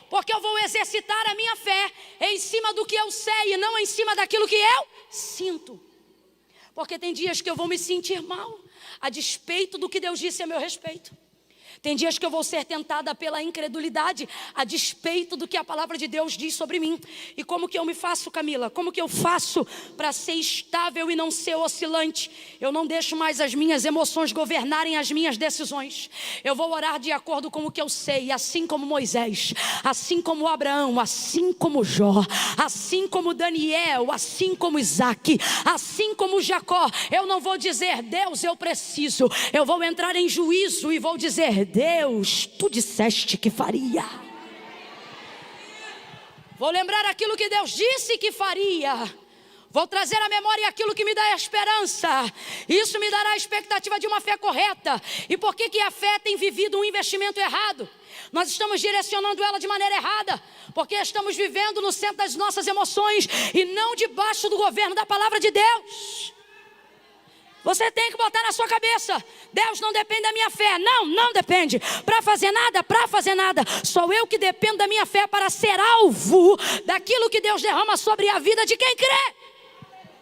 Porque eu vou exercitar a minha fé em cima do que eu sei e não em cima daquilo que eu sinto. Porque tem dias que eu vou me sentir mal a despeito do que Deus disse a meu respeito. Tem dias que eu vou ser tentada pela incredulidade a despeito do que a palavra de Deus diz sobre mim. E como que eu me faço, Camila? Como que eu faço para ser estável e não ser oscilante? Eu não deixo mais as minhas emoções governarem as minhas decisões. Eu vou orar de acordo com o que eu sei, assim como Moisés, assim como Abraão, assim como Jó, assim como Daniel, assim como Isaac, assim como Jacó. Eu não vou dizer: Deus, eu preciso. Eu vou entrar em juízo e vou dizer: Deus, tu disseste que faria. Vou lembrar aquilo que Deus disse que faria. Vou trazer à memória aquilo que me dá esperança. Isso me dará a expectativa de uma fé correta. E por que a fé tem vivido um investimento errado? Nós estamos direcionando ela de maneira errada, porque estamos vivendo no centro das nossas emoções e não debaixo do governo da palavra de Deus. Você tem que botar na sua cabeça: Deus não depende da minha fé. Não depende. Para fazer nada. Sou eu que dependo da minha fé para ser alvo daquilo que Deus derrama sobre a vida de quem crê.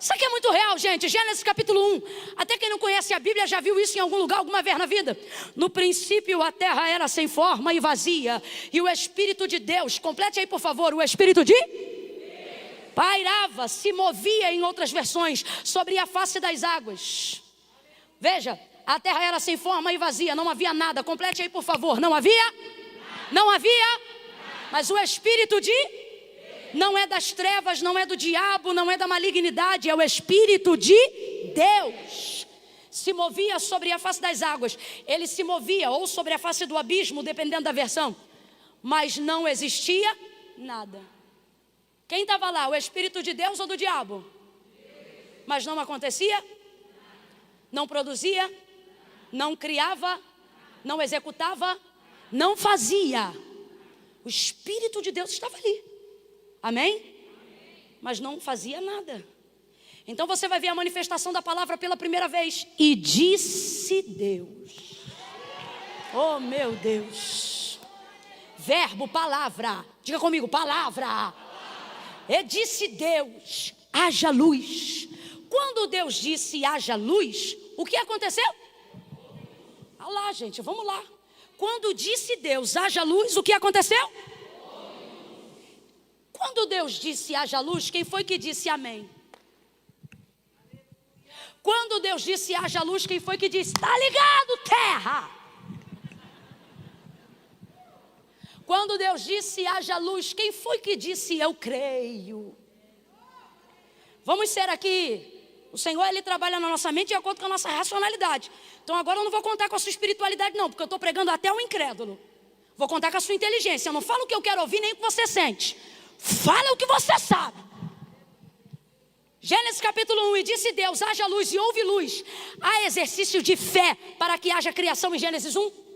Isso aqui é muito real, gente. Gênesis capítulo 1. Até quem não conhece a Bíblia já viu isso em algum lugar, alguma vez na vida. No princípio a terra era sem forma e vazia, e o Espírito de Deus, complete aí por favor, o Espírito de pairava, se movia, em outras versões, sobre a face das águas. Veja, a terra era sem forma e vazia, não havia nada. Complete aí por favor, não havia? Não havia? Mas o Espírito de não é das trevas, não é do diabo, não é da malignidade, é o Espírito de Deus. Se movia sobre a face das águas. Ele se movia ou sobre a face do abismo, dependendo da versão. Mas não existia nada. Quem estava lá, o Espírito de Deus ou do diabo? Mas não acontecia, não produzia, não criava, não executava, não fazia. O Espírito de Deus estava ali. Amém? Mas não fazia nada. Então você vai ver a manifestação da palavra pela primeira vez. E disse Deus. Oh meu Deus. Verbo, palavra. Diga comigo, palavra. E disse Deus, haja luz. Quando Deus disse haja luz, o que aconteceu? Olha lá, gente, vamos lá. Quando disse Deus haja luz, o que aconteceu? Quando Deus disse haja luz, quem foi que disse amém? Quando Deus disse haja luz, quem foi que disse está ligado, terra? Quando Deus disse haja luz, quem foi que disse eu creio? Vamos ser aqui, o Senhor ele trabalha na nossa mente de acordo com a nossa racionalidade. Então agora eu não vou contar com a sua espiritualidade não, porque eu estou pregando até o incrédulo. Vou contar com a sua inteligência. Eu não falo o que eu quero ouvir nem o que você sente. Fala o que você sabe. Gênesis capítulo 1. E disse Deus, haja luz e houve luz. Há exercício de fé para que haja criação em Gênesis 1?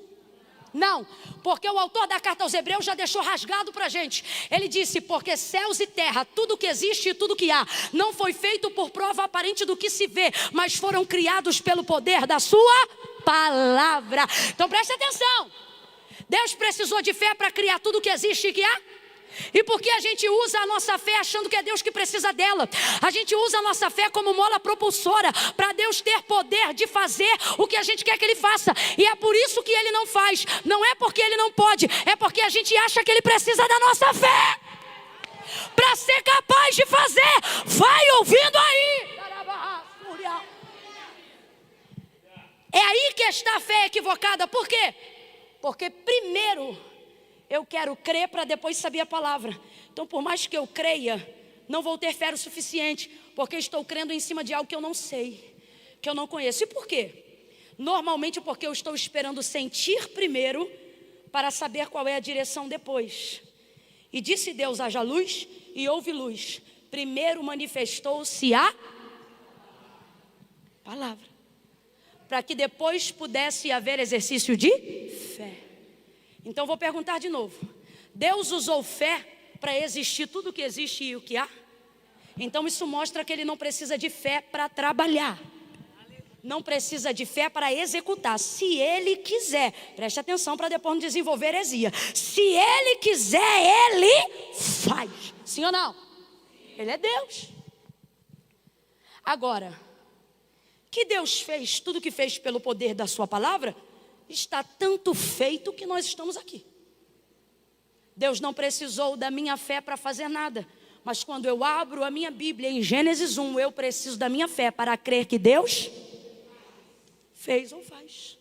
Não, porque o autor da carta aos Hebreus já deixou rasgado para a gente. Ele disse, porque céus e terra, tudo que existe e tudo que há, não foi feito por prova aparente do que se vê, mas foram criados pelo poder da sua palavra. Então preste atenção. Deus precisou de fé para criar tudo que existe e que há? E por que a gente usa a nossa fé achando que é Deus que precisa dela? A gente usa a nossa fé como mola propulsora para Deus ter poder de fazer o que a gente quer que Ele faça. E é por isso que Ele não faz. Não é porque Ele não pode, é porque a gente acha que Ele precisa da nossa fé para ser capaz de fazer. Vai ouvindo aí. É aí que está a fé equivocada. Por quê? Porque primeiro eu quero crer para depois saber a palavra. Então por mais que eu creia, não vou ter fé o suficiente, porque estou crendo em cima de algo que eu não sei, que eu não conheço. E por quê? Normalmente porque eu estou esperando sentir primeiro para saber qual é a direção depois. E disse Deus, haja luz, e houve luz. Primeiro manifestou-se a palavra, para que depois pudesse haver exercício de fé. Então vou perguntar de novo. Deus usou fé para existir tudo o que existe e o que há? Então isso mostra que Ele não precisa de fé para trabalhar. Não precisa de fé para executar. Se Ele quiser, preste atenção para depois não desenvolver heresia. Se Ele quiser, Ele faz. Sim ou não? Ele é Deus. Agora, que Deus fez tudo o que fez pelo poder da sua palavra, está tanto feito que nós estamos aqui. Deus não precisou da minha fé para fazer nada. Mas quando eu abro a minha Bíblia em Gênesis 1, eu preciso da minha fé para crer que Deus fez ou faz.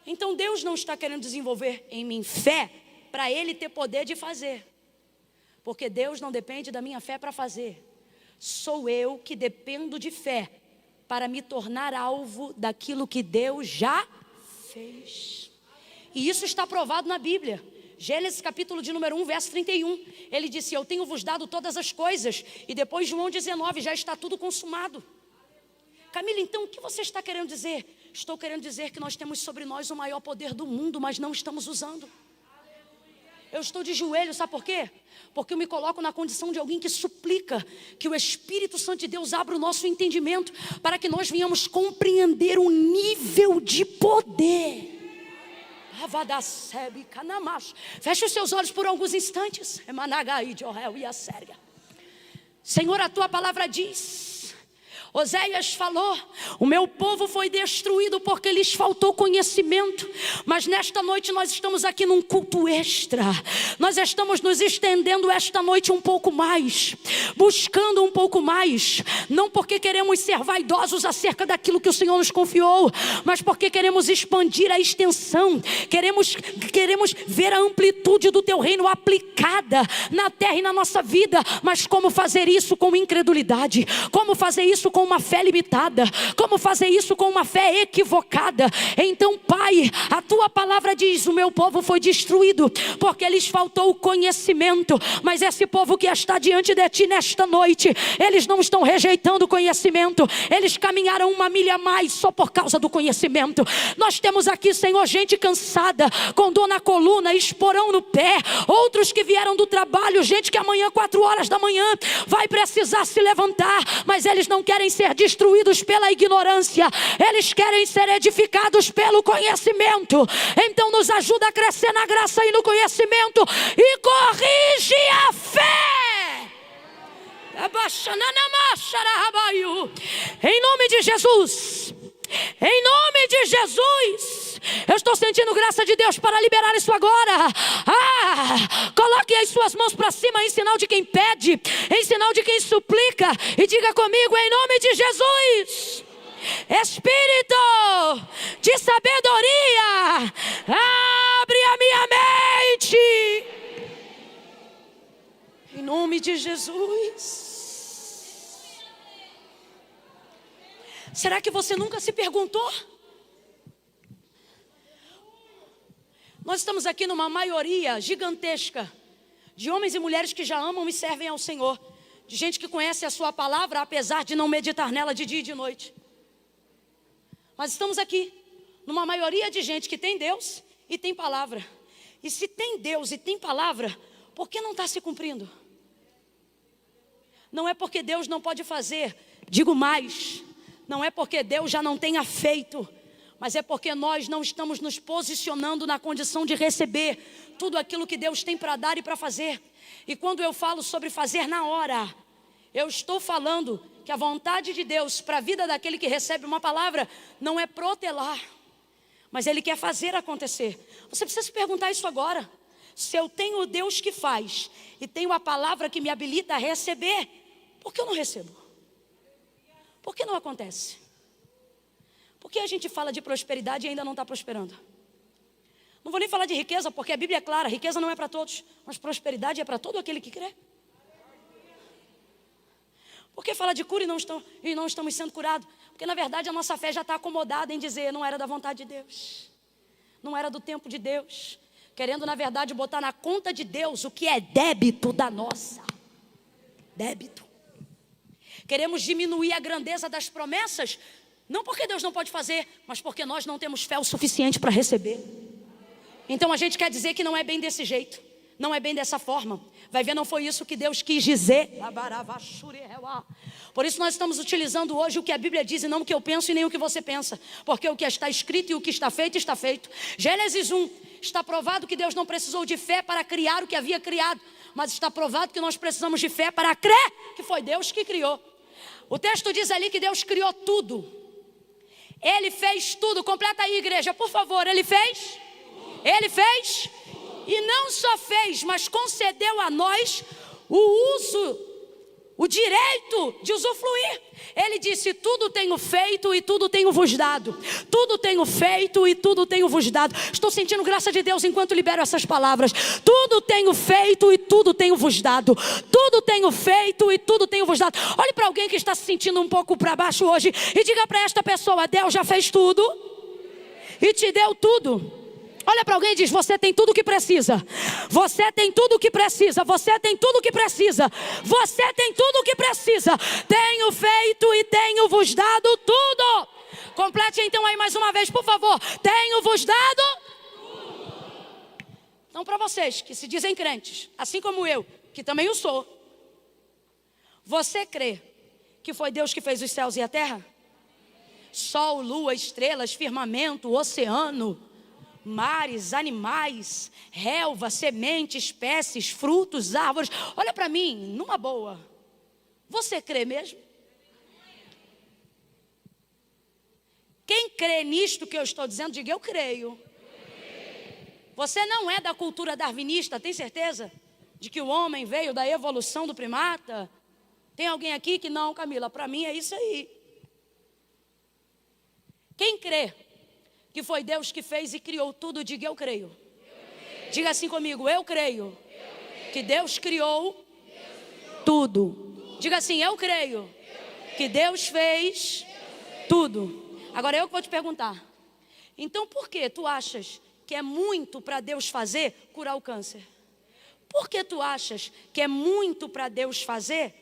Então Deus não está querendo desenvolver em mim fé para Ele ter poder de fazer. Porque Deus não depende da minha fé para fazer. Sou eu que dependo de fé para me tornar alvo daquilo que Deus já fez. E isso está provado na Bíblia. Gênesis capítulo de número 1, verso 31. Ele disse: eu tenho vos dado todas as coisas. E depois João 19, já está tudo consumado. Camila, então o que você está querendo dizer? Estou querendo dizer que nós temos sobre nós o maior poder do mundo, mas não estamos usando. Eu estou de joelho, sabe por quê? Porque eu me coloco na condição de alguém que suplica que o Espírito Santo de Deus abra o nosso entendimento para que nós venhamos compreender o nível de poder. Feche os seus olhos por alguns instantes. Senhor, a tua palavra diz, Oséias falou: o meu povo foi destruído porque lhes faltou conhecimento. Mas nesta noite nós estamos aqui num culto extra. Nós estamos nos estendendo esta noite um pouco mais, buscando um pouco mais. Não porque queremos ser vaidosos acerca daquilo que o Senhor nos confiou, mas porque queremos expandir a extensão. Queremos ver a amplitude do teu reino aplicada na terra e na nossa vida. Mas como fazer isso com incredulidade? Como fazer isso com uma fé limitada? Como fazer isso com uma fé equivocada? Então, Pai, a tua palavra diz: o meu povo foi destruído porque lhes faltou o conhecimento. Mas esse povo que está diante de ti nesta noite, eles não estão rejeitando o conhecimento, eles caminharam uma milha a mais só por causa do conhecimento. Nós temos aqui, Senhor, gente cansada, com dor na coluna, esporão no pé, outros que vieram do trabalho, gente que amanhã 4 horas da manhã vai precisar se levantar, mas eles não querem ser destruídos pela ignorância, eles querem ser edificados pelo conhecimento. Então nos ajuda a crescer na graça e no conhecimento, e corrige a fé. Em nome de Jesus, em nome de Jesus, eu estou sentindo graça de Deus para liberar isso agora. Coloque as suas mãos para cima em sinal de quem pede, em sinal de quem suplica, e diga comigo: em nome de Jesus, Espírito de sabedoria, abre a minha mente. Em nome de Jesus. Será que você nunca se perguntou? Nós estamos aqui numa maioria gigantesca de homens e mulheres que já amam e servem ao Senhor, de gente que conhece a sua palavra, apesar de não meditar nela de dia e de noite. Mas estamos aqui numa maioria de gente que tem Deus e tem palavra. E se tem Deus e tem palavra, por que não está se cumprindo? Não é porque Deus não pode fazer, digo mais, não é porque Deus já não tenha feito, mas é porque nós não estamos nos posicionando na condição de receber tudo aquilo que Deus tem para dar e para fazer. E quando eu falo sobre fazer na hora, eu estou falando que a vontade de Deus para a vida daquele que recebe uma palavra não é protelar, mas Ele quer fazer acontecer. Você precisa se perguntar isso agora. Se eu tenho o Deus que faz e tenho a palavra que me habilita a receber, por que eu não recebo? Por que não acontece? Por que a gente fala de prosperidade e ainda não está prosperando? Não vou nem falar de riqueza, porque a Bíblia é clara: riqueza não é para todos, mas prosperidade é para todo aquele que crê. Por que fala de cura e não estamos sendo curados? Porque na verdade a nossa fé já está acomodada em dizer: não era da vontade de Deus, não era do tempo de Deus, querendo na verdade botar na conta de Deus o que é débito da nossa. Débito. Queremos diminuir a grandeza das promessas, não porque Deus não pode fazer, mas porque nós não temos fé o suficiente para receber. Então a gente quer dizer que não é bem desse jeito, não é bem dessa forma. Vai ver, não foi isso que Deus quis dizer. Por isso nós estamos utilizando hoje o que a Bíblia diz e não o que eu penso e nem o que você pensa. Porque o que está escrito e o que está feito, está feito. Gênesis 1, está provado que Deus não precisou de fé para criar o que havia criado, mas está provado que nós precisamos de fé para crer que foi Deus que criou. O texto diz ali que Deus criou tudo. Ele fez tudo. Completa aí, igreja, por favor. Ele fez? Ele fez? E não só fez, mas concedeu a nós o uso, o direito de usufruir. Ele disse: tudo tenho feito e tudo tenho vos dado. Tudo tenho feito e tudo tenho vos dado. Estou sentindo graça de Deus enquanto libero essas palavras. Tudo tenho feito e tudo tenho vos dado. Tudo tenho feito e tudo tenho vos dado. Olhe para alguém que está se sentindo um pouco para baixo hoje e diga para esta pessoa: Deus já fez tudo e te deu tudo. Olha para alguém e diz: você tem tudo o que precisa. Você tem tudo o que precisa. Você tem tudo o que precisa. Você tem tudo o que precisa. Tenho feito e tenho vos dado tudo. Complete então aí mais uma vez, por favor. Tenho vos dado tudo. Então, para vocês que se dizem crentes, assim como eu, que também o sou, você crê que foi Deus que fez os céus e a terra? Sol, lua, estrelas, firmamento, oceano, mares, animais, relva, sementes, espécies, frutos, árvores. Olha para mim, numa boa. Você crê mesmo? Quem crê nisto que eu estou dizendo, diga eu creio. Você não é da cultura darwinista, tem certeza? De que o homem veio da evolução do primata? Tem alguém aqui que não, Camila, para mim é isso aí. Quem crê que foi Deus que fez e criou tudo, diga eu creio. Diga assim comigo, eu creio que Deus criou tudo. Diga assim, eu creio que Deus fez tudo. Agora eu que vou te perguntar. Então por que tu achas que é muito para Deus fazer curar o câncer? Por que tu achas que é muito para Deus fazer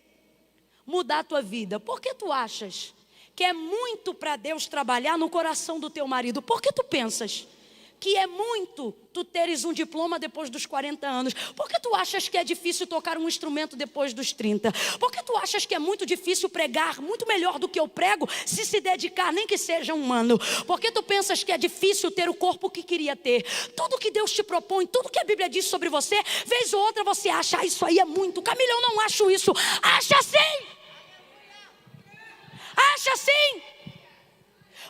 mudar a tua vida? Por que tu achas que é muito para Deus trabalhar no coração do teu marido? Por que tu pensas que é muito tu teres um diploma depois dos 40 anos? Por que tu achas que é difícil tocar um instrumento depois dos 30? Por que tu achas que é muito difícil pregar muito melhor do que eu prego, se dedicar, nem que seja um ano? Por que tu pensas que é difícil ter o corpo que queria ter? Tudo que Deus te propõe, tudo que a Bíblia diz sobre você, vez ou outra você acha, isso aí é muito. Camila, eu não acho isso. Acha sim! Acha sim!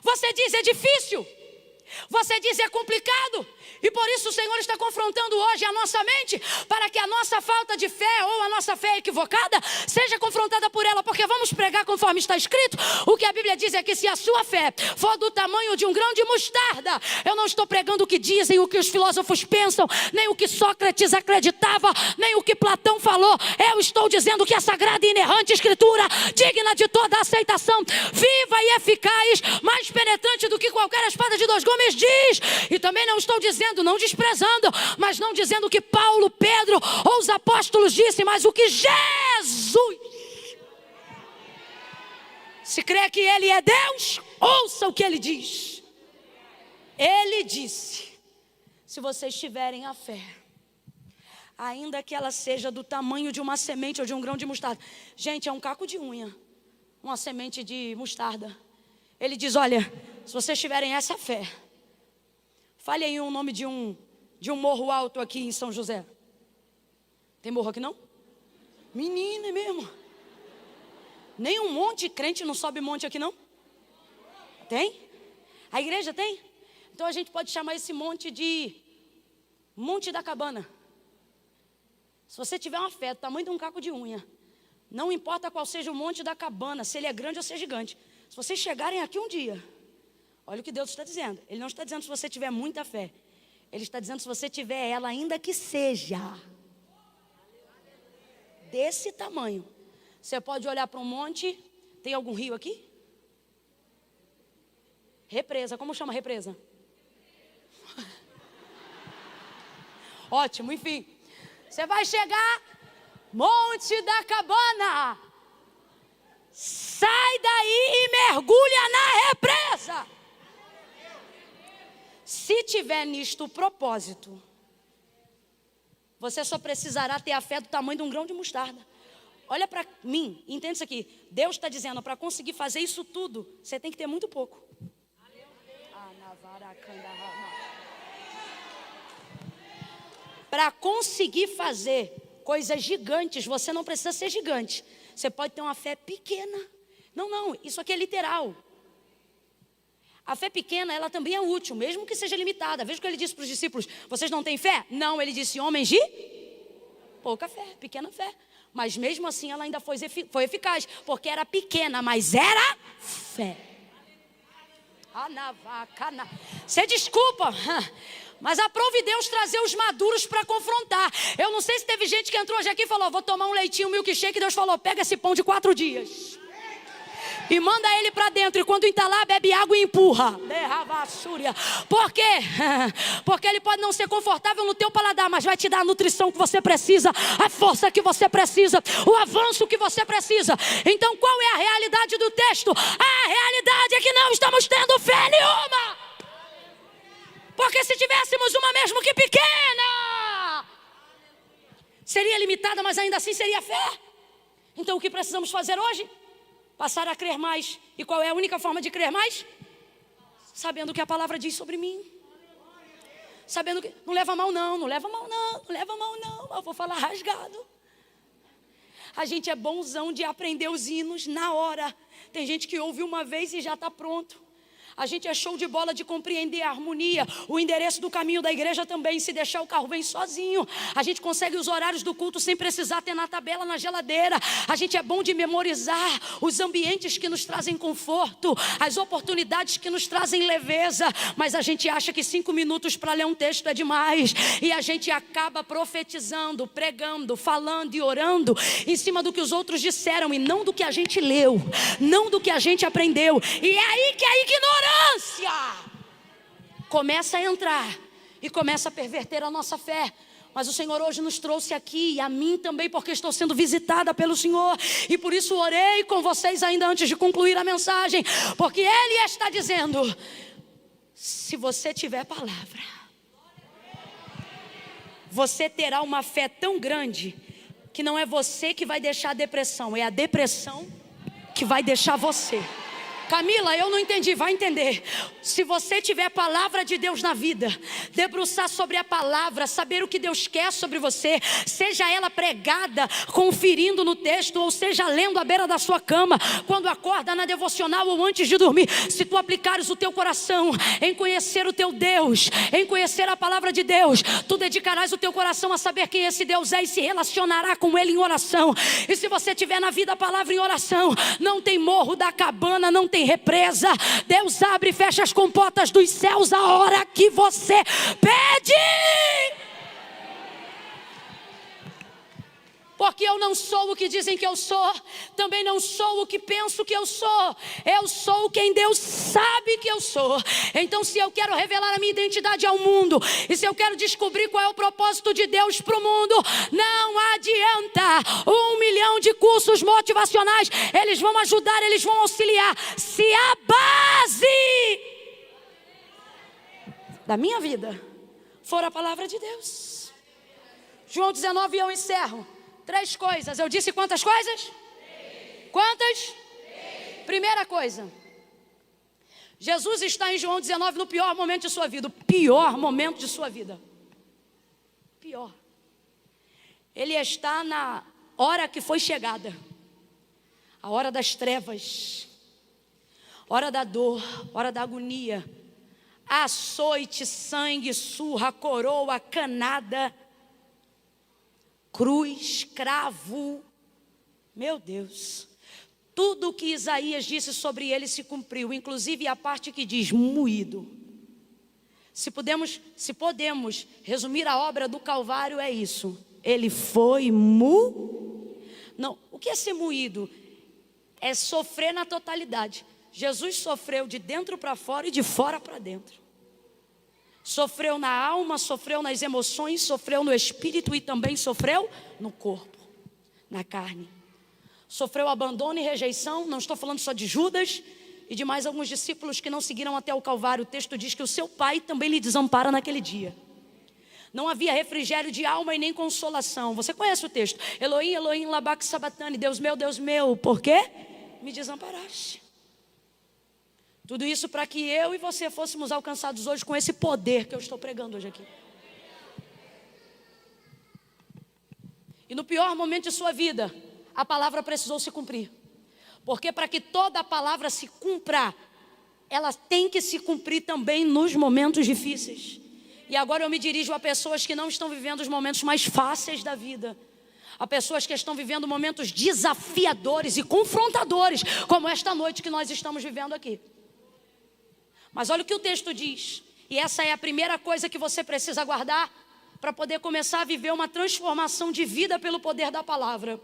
Você diz é difícil. Você diz é complicado. E por isso o Senhor está confrontando hoje a nossa mente, para que a nossa falta de fé ou a nossa fé equivocada seja confrontada por ela. Porque vamos pregar conforme está escrito. O que a Bíblia diz é que se a sua fé for do tamanho de um grão de mostarda, eu não estou pregando o que dizem, o que os filósofos pensam, nem o que Sócrates acreditava, nem o que Platão falou. Eu estou dizendo que a sagrada e inerrante escritura, digna de toda aceitação, viva e eficaz, mais penetrante do que qualquer espada de dois gumes, diz. E também não estou dizendo, não desprezando, mas não dizendo o que Paulo, Pedro ou os apóstolos disse, mas o que Jesus. Se crê que Ele é Deus, ouça o que Ele diz. Ele disse, se vocês tiverem a fé, ainda que ela seja do tamanho de uma semente ou de um grão de mostarda. Gente, é um caco de unha, uma semente de mostarda. Ele diz, olha, se vocês tiverem essa fé, fale aí o nome de um morro alto aqui em São José. Tem morro aqui não? Menina, é mesmo. Nem um monte de crente não sobe monte aqui não? Tem? A igreja tem? Então a gente pode chamar esse monte de Monte da Cabana. Se você tiver uma fé do tamanho de um caco de unha, não importa qual seja o Monte da Cabana, se ele é grande ou se é gigante. Se vocês chegarem aqui um dia, olha o que Deus está dizendo. Ele não está dizendo se você tiver muita fé. Ele está dizendo se você tiver ela, ainda que seja desse tamanho. Você pode olhar para um monte. Tem algum rio aqui? Represa. Como chama represa? Ótimo, enfim. Você vai chegar, Monte da Cabana. Sai daí e mergulha na represa. Se tiver nisto o propósito, você só precisará ter a fé do tamanho de um grão de mostarda. Olha para mim, entenda isso aqui. Deus está dizendo, para conseguir fazer isso tudo, você tem que ter muito pouco. Para conseguir fazer coisas gigantes, você não precisa ser gigante. Você pode ter uma fé pequena. Não, isso aqui é literal. A fé pequena, ela também é útil, mesmo que seja limitada. Veja o que ele disse para os discípulos. Vocês não têm fé? Não, ele disse, homens de pouca fé, pequena fé. Mas mesmo assim ela ainda foi eficaz, porque era pequena, mas era fé. Você desculpa, mas aprove Deus trazer os maduros para confrontar. Eu não sei se teve gente que entrou hoje aqui e falou, vou tomar um leitinho, um milkshake, e Deus falou, pega esse pão de 4 dias. E manda ele para dentro. E quando entalar, bebe água e empurra. Por quê? Porque ele pode não ser confortável no teu paladar, mas vai te dar a nutrição que você precisa, a força que você precisa, o avanço que você precisa. Então qual é a realidade do texto? A realidade é que não estamos tendo fé nenhuma. Porque se tivéssemos uma mesmo que pequena, seria limitada, mas ainda assim seria fé. Então o que precisamos fazer hoje? Passar a crer mais. E qual é a única forma de crer mais? Sabendo o que a palavra diz sobre mim. Sabendo que... Não leva mal não, não leva mal não, não leva mal não. Eu vou falar rasgado. A gente é bonzão de aprender os hinos na hora. Tem gente que ouve uma vez e já está pronto. A gente é show de bola de compreender a harmonia, o endereço do caminho da igreja também. Se deixar, o carro vem sozinho. A gente consegue os horários do culto sem precisar ter na tabela, na geladeira. A gente é bom de memorizar os ambientes que nos trazem conforto, as oportunidades que nos trazem leveza. Mas a gente acha que 5 minutos para ler um texto é demais. E a gente acaba profetizando, pregando, falando e orando em cima do que os outros disseram e não do que a gente leu, não do que a gente aprendeu. E é aí que a ignorância começa a entrar e começa a perverter a nossa fé. Mas o Senhor hoje nos trouxe aqui, e a mim também, porque estou sendo visitada pelo Senhor. E por isso orei com vocês ainda antes de concluir a mensagem. Porque Ele está dizendo: se você tiver palavra, você terá uma fé tão grande que não é você que vai deixar a depressão, é a depressão que vai deixar você. Camila, eu não entendi, vai entender. Se você tiver palavra de Deus na vida, debruçar sobre a palavra, saber o que Deus quer sobre você, seja ela pregada, conferindo no texto, ou seja lendo à beira da sua cama, quando acorda, na devocional ou antes de dormir, se tu aplicares o teu coração em conhecer o teu Deus, em conhecer a palavra de Deus, tu dedicarás o teu coração a saber quem esse Deus é e se relacionará com Ele em oração. E se você tiver na vida a palavra em oração, não tem morro da cabana, não tem represa. Deus abre e fecha as comportas dos céus a hora que você pede. Porque eu não sou o que dizem que eu sou, também não sou o que penso que eu sou quem Deus sabe que eu sou. Então se eu quero revelar a minha identidade ao mundo, e se eu quero descobrir qual é o propósito de Deus para o mundo, não adianta 1 milhão de cursos motivacionais, eles vão ajudar, eles vão auxiliar, se a base da minha vida for a palavra de Deus. João 19, eu encerro. 3 coisas. Eu disse quantas coisas? 3. Quantas? 3. Primeira coisa. Jesus está em João 19 no pior momento de sua vida. O pior momento de sua vida. Pior. Ele está na hora que foi chegada. A hora das trevas. Hora da dor. Hora da agonia. Açoite, sangue, surra, coroa, canada, cruz, cravo. Meu Deus. Tudo o que Isaías disse sobre ele se cumpriu, inclusive a parte que diz moído. Se podemos resumir a obra do Calvário, é isso. Ele foi Não, o que é ser moído? É sofrer na totalidade. Jesus sofreu de dentro para fora e de fora para dentro. Sofreu na alma, sofreu nas emoções, sofreu no espírito e também sofreu no corpo, na carne. Sofreu abandono e rejeição. Não estou falando só de Judas e de mais alguns discípulos que não seguiram até o Calvário. O texto diz que o seu pai também lhe desampara naquele dia. Não havia refrigério de alma e nem consolação. Você conhece o texto? Elohim, Elohim, labak sabatani. Deus meu, por quê me desamparaste? Tudo isso para que eu e você fôssemos alcançados hoje com esse poder que eu estou pregando hoje aqui. E no pior momento de sua vida, a palavra precisou se cumprir. Porque para que toda a palavra se cumpra, ela tem que se cumprir também nos momentos difíceis. E agora eu me dirijo a pessoas que não estão vivendo os momentos mais fáceis da vida. A pessoas que estão vivendo momentos desafiadores e confrontadores, como esta noite que nós estamos vivendo aqui. Mas olha o que o texto diz. E essa é a primeira coisa que você precisa guardar para poder começar a viver uma transformação de vida pelo poder da palavra.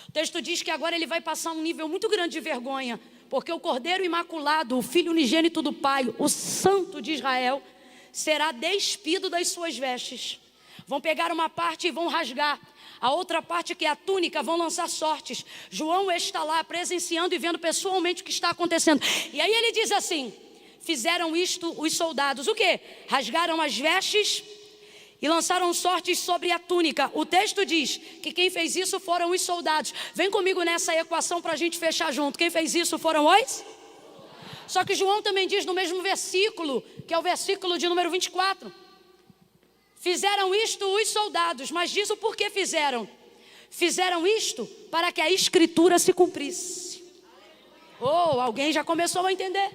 O texto diz que agora ele vai passar um nível muito grande de vergonha, porque o Cordeiro Imaculado, o Filho unigênito do Pai, o Santo de Israel, será despido das suas vestes. Vão pegar uma parte e vão rasgar. A outra parte, que é a túnica, vão lançar sortes. João está lá presenciando e vendo pessoalmente o que está acontecendo. E aí ele diz assim: fizeram isto os soldados. O quê? Rasgaram as vestes e lançaram sortes sobre a túnica. O texto diz que quem fez isso foram os soldados. Vem comigo nessa equação para a gente fechar junto. Quem fez isso foram os? Só que João também diz no mesmo versículo, que é o versículo de número 24. Fizeram isto os soldados, mas diz o porquê fizeram. Fizeram isto para que a escritura se cumprisse. Oh, alguém já começou a entender.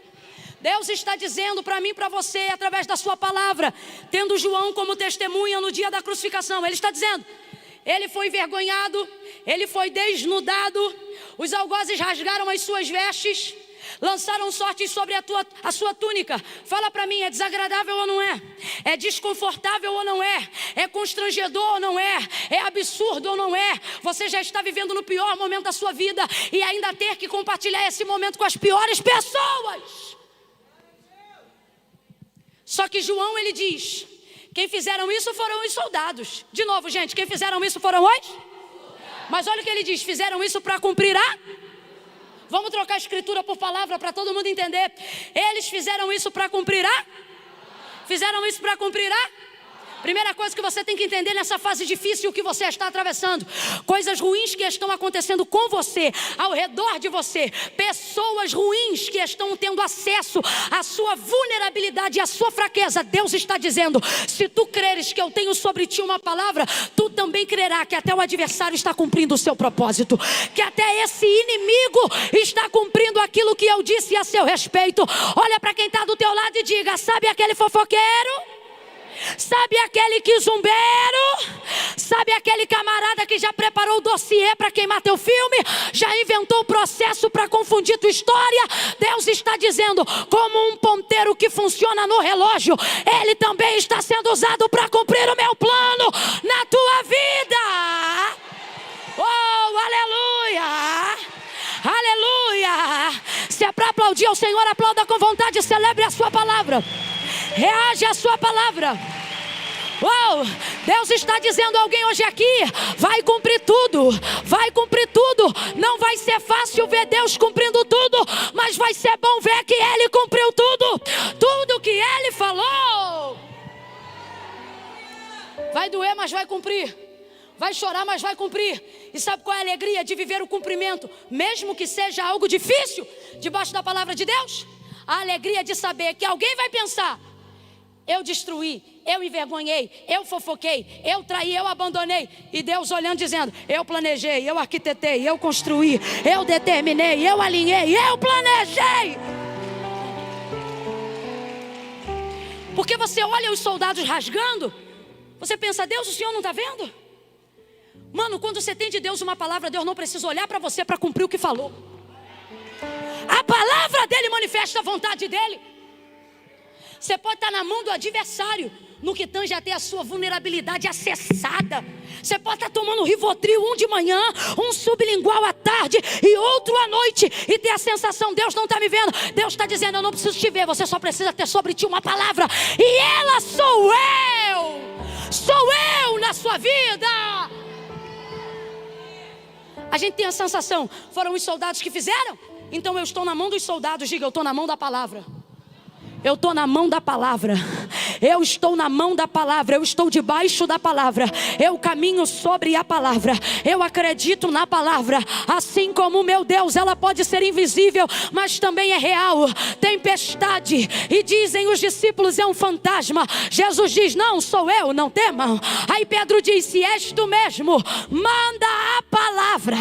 Deus está dizendo para mim e para você, através da sua palavra, tendo João como testemunha no dia da crucificação. Ele está dizendo, ele foi envergonhado, ele foi desnudado, os algozes rasgaram as suas vestes, lançaram sortes sobre a sua túnica. Fala para mim, é desagradável ou não é? É desconfortável ou não é? É constrangedor ou não é? É absurdo ou não é? Você já está vivendo no pior momento da sua vida e ainda ter que compartilhar esse momento com as piores pessoas. Só que João, ele diz, quem fizeram isso foram os soldados. De novo, gente, quem fizeram isso foram os? Mas olha o que ele diz, fizeram isso para cumprir a... Vamos trocar a escritura por palavra para todo mundo entender. Eles fizeram isso para cumprir a... Fizeram isso para cumprir a... Primeira coisa que você tem que entender nessa fase difícil que você está atravessando. Coisas ruins que estão acontecendo com você, ao redor de você. Pessoas ruins que estão tendo acesso à sua vulnerabilidade e à sua fraqueza. Deus está dizendo, se tu creres que eu tenho sobre ti uma palavra, tu também crerá que até o adversário está cumprindo o seu propósito. Que até esse inimigo está cumprindo aquilo que eu disse a seu respeito. Olha para quem está do teu lado e diga, sabe aquele fofoqueiro? Sabe aquele quizumbeiro? Sabe aquele camarada que já preparou o dossiê para queimar teu filme? Já inventou o processo para confundir tua história? Deus está dizendo, como um ponteiro que funciona no relógio, ele também está sendo usado para cumprir o meu plano na tua vida. Oh, aleluia! Aleluia! Se é para aplaudir ao Senhor, aplauda com vontade, celebre a sua palavra. Reage à sua palavra. Uau, Deus está dizendo a alguém hoje aqui, vai cumprir tudo, vai cumprir tudo. Não vai ser fácil ver Deus cumprindo tudo, mas vai ser bom ver que Ele cumpriu tudo. Tudo que Ele falou. Vai doer, mas vai cumprir. Vai chorar, mas vai cumprir. E sabe qual é a alegria de viver o cumprimento, mesmo que seja algo difícil, debaixo da palavra de Deus? A alegria de saber que alguém vai pensar, eu destruí, eu envergonhei, eu fofoquei, eu traí, eu abandonei. E Deus olhando dizendo, eu planejei, eu arquitetei, eu construí, eu determinei, eu alinhei, eu planejei. Porque você olha os soldados rasgando, você pensa, Deus, o Senhor não está vendo? Mano, quando você tem de Deus uma palavra, Deus não precisa olhar para você para cumprir o que falou. A palavra dele manifesta a vontade dele. Você pode estar na mão do adversário, no que tange até a sua vulnerabilidade acessada. Você pode estar tomando Rivotril um de manhã, um sublingual à tarde e outro à noite, e ter a sensação, Deus não está me vendo. Deus está dizendo, eu não preciso te ver, você só precisa ter sobre ti uma palavra. E ela sou eu na sua vida. A gente tem a sensação, foram os soldados que fizeram? Então eu estou na mão dos soldados, diga, eu estou na mão da palavra. Eu estou na mão da palavra. Eu estou na mão da palavra. Eu estou debaixo da palavra. Eu caminho sobre a palavra. Eu acredito na palavra. Assim como meu Deus, ela pode ser invisível, mas também é real. Tempestade, e dizem os discípulos, é um fantasma. Jesus diz, não, sou eu, não temam. Aí Pedro diz, se és tu mesmo, manda a palavra.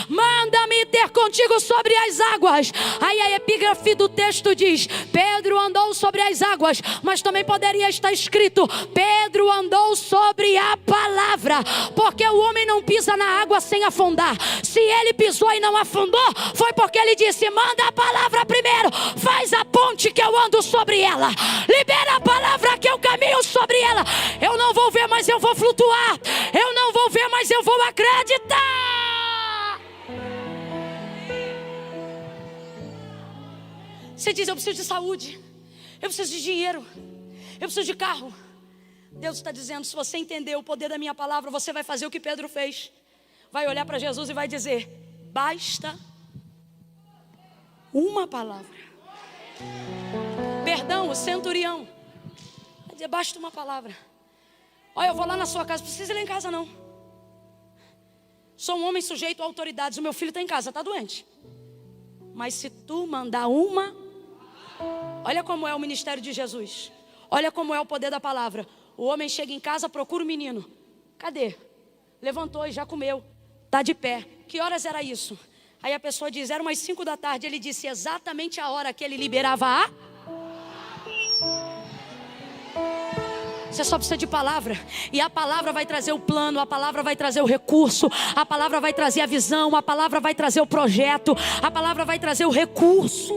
Manda-me ter contigo sobre as águas. Aí a epígrafe do texto diz, Pedro andou sobre as águas, mas também poderia estar escrito, Pedro andou sobre a palavra, porque o homem não pisa na água sem afundar. Se ele pisou e não afundou, foi porque ele disse, manda a palavra primeiro, faz a ponte que eu ando sobre ela, libera a palavra que eu caminho sobre ela. Eu não vou ver, mas eu vou flutuar. Eu não vou ver, mas eu vou acreditar. Você diz: eu preciso de saúde, eu preciso de dinheiro, eu preciso de carro. Deus está dizendo: se você entender o poder da minha palavra, você vai fazer o que Pedro fez. Vai olhar para Jesus e vai dizer: basta uma palavra. Perdão, o centurião vai dizer: basta uma palavra. Olha, eu vou lá na sua casa, não precisa ir lá em casa não. Sou um homem sujeito a autoridades, o meu filho está em casa, está doente. Mas se tu mandar uma, olha como é o ministério de Jesus. Olha como é o poder da palavra. O homem chega em casa, procura o menino. Cadê? Levantou e já comeu. Está de pé. Que horas era isso? Aí a pessoa diz: eram umas 5 da tarde. Ele disse exatamente a hora que ele liberava a... Você só precisa de palavra. E a palavra vai trazer o plano, a palavra vai trazer o recurso, a palavra vai trazer a visão, a palavra vai trazer o projeto, a palavra vai trazer o recurso.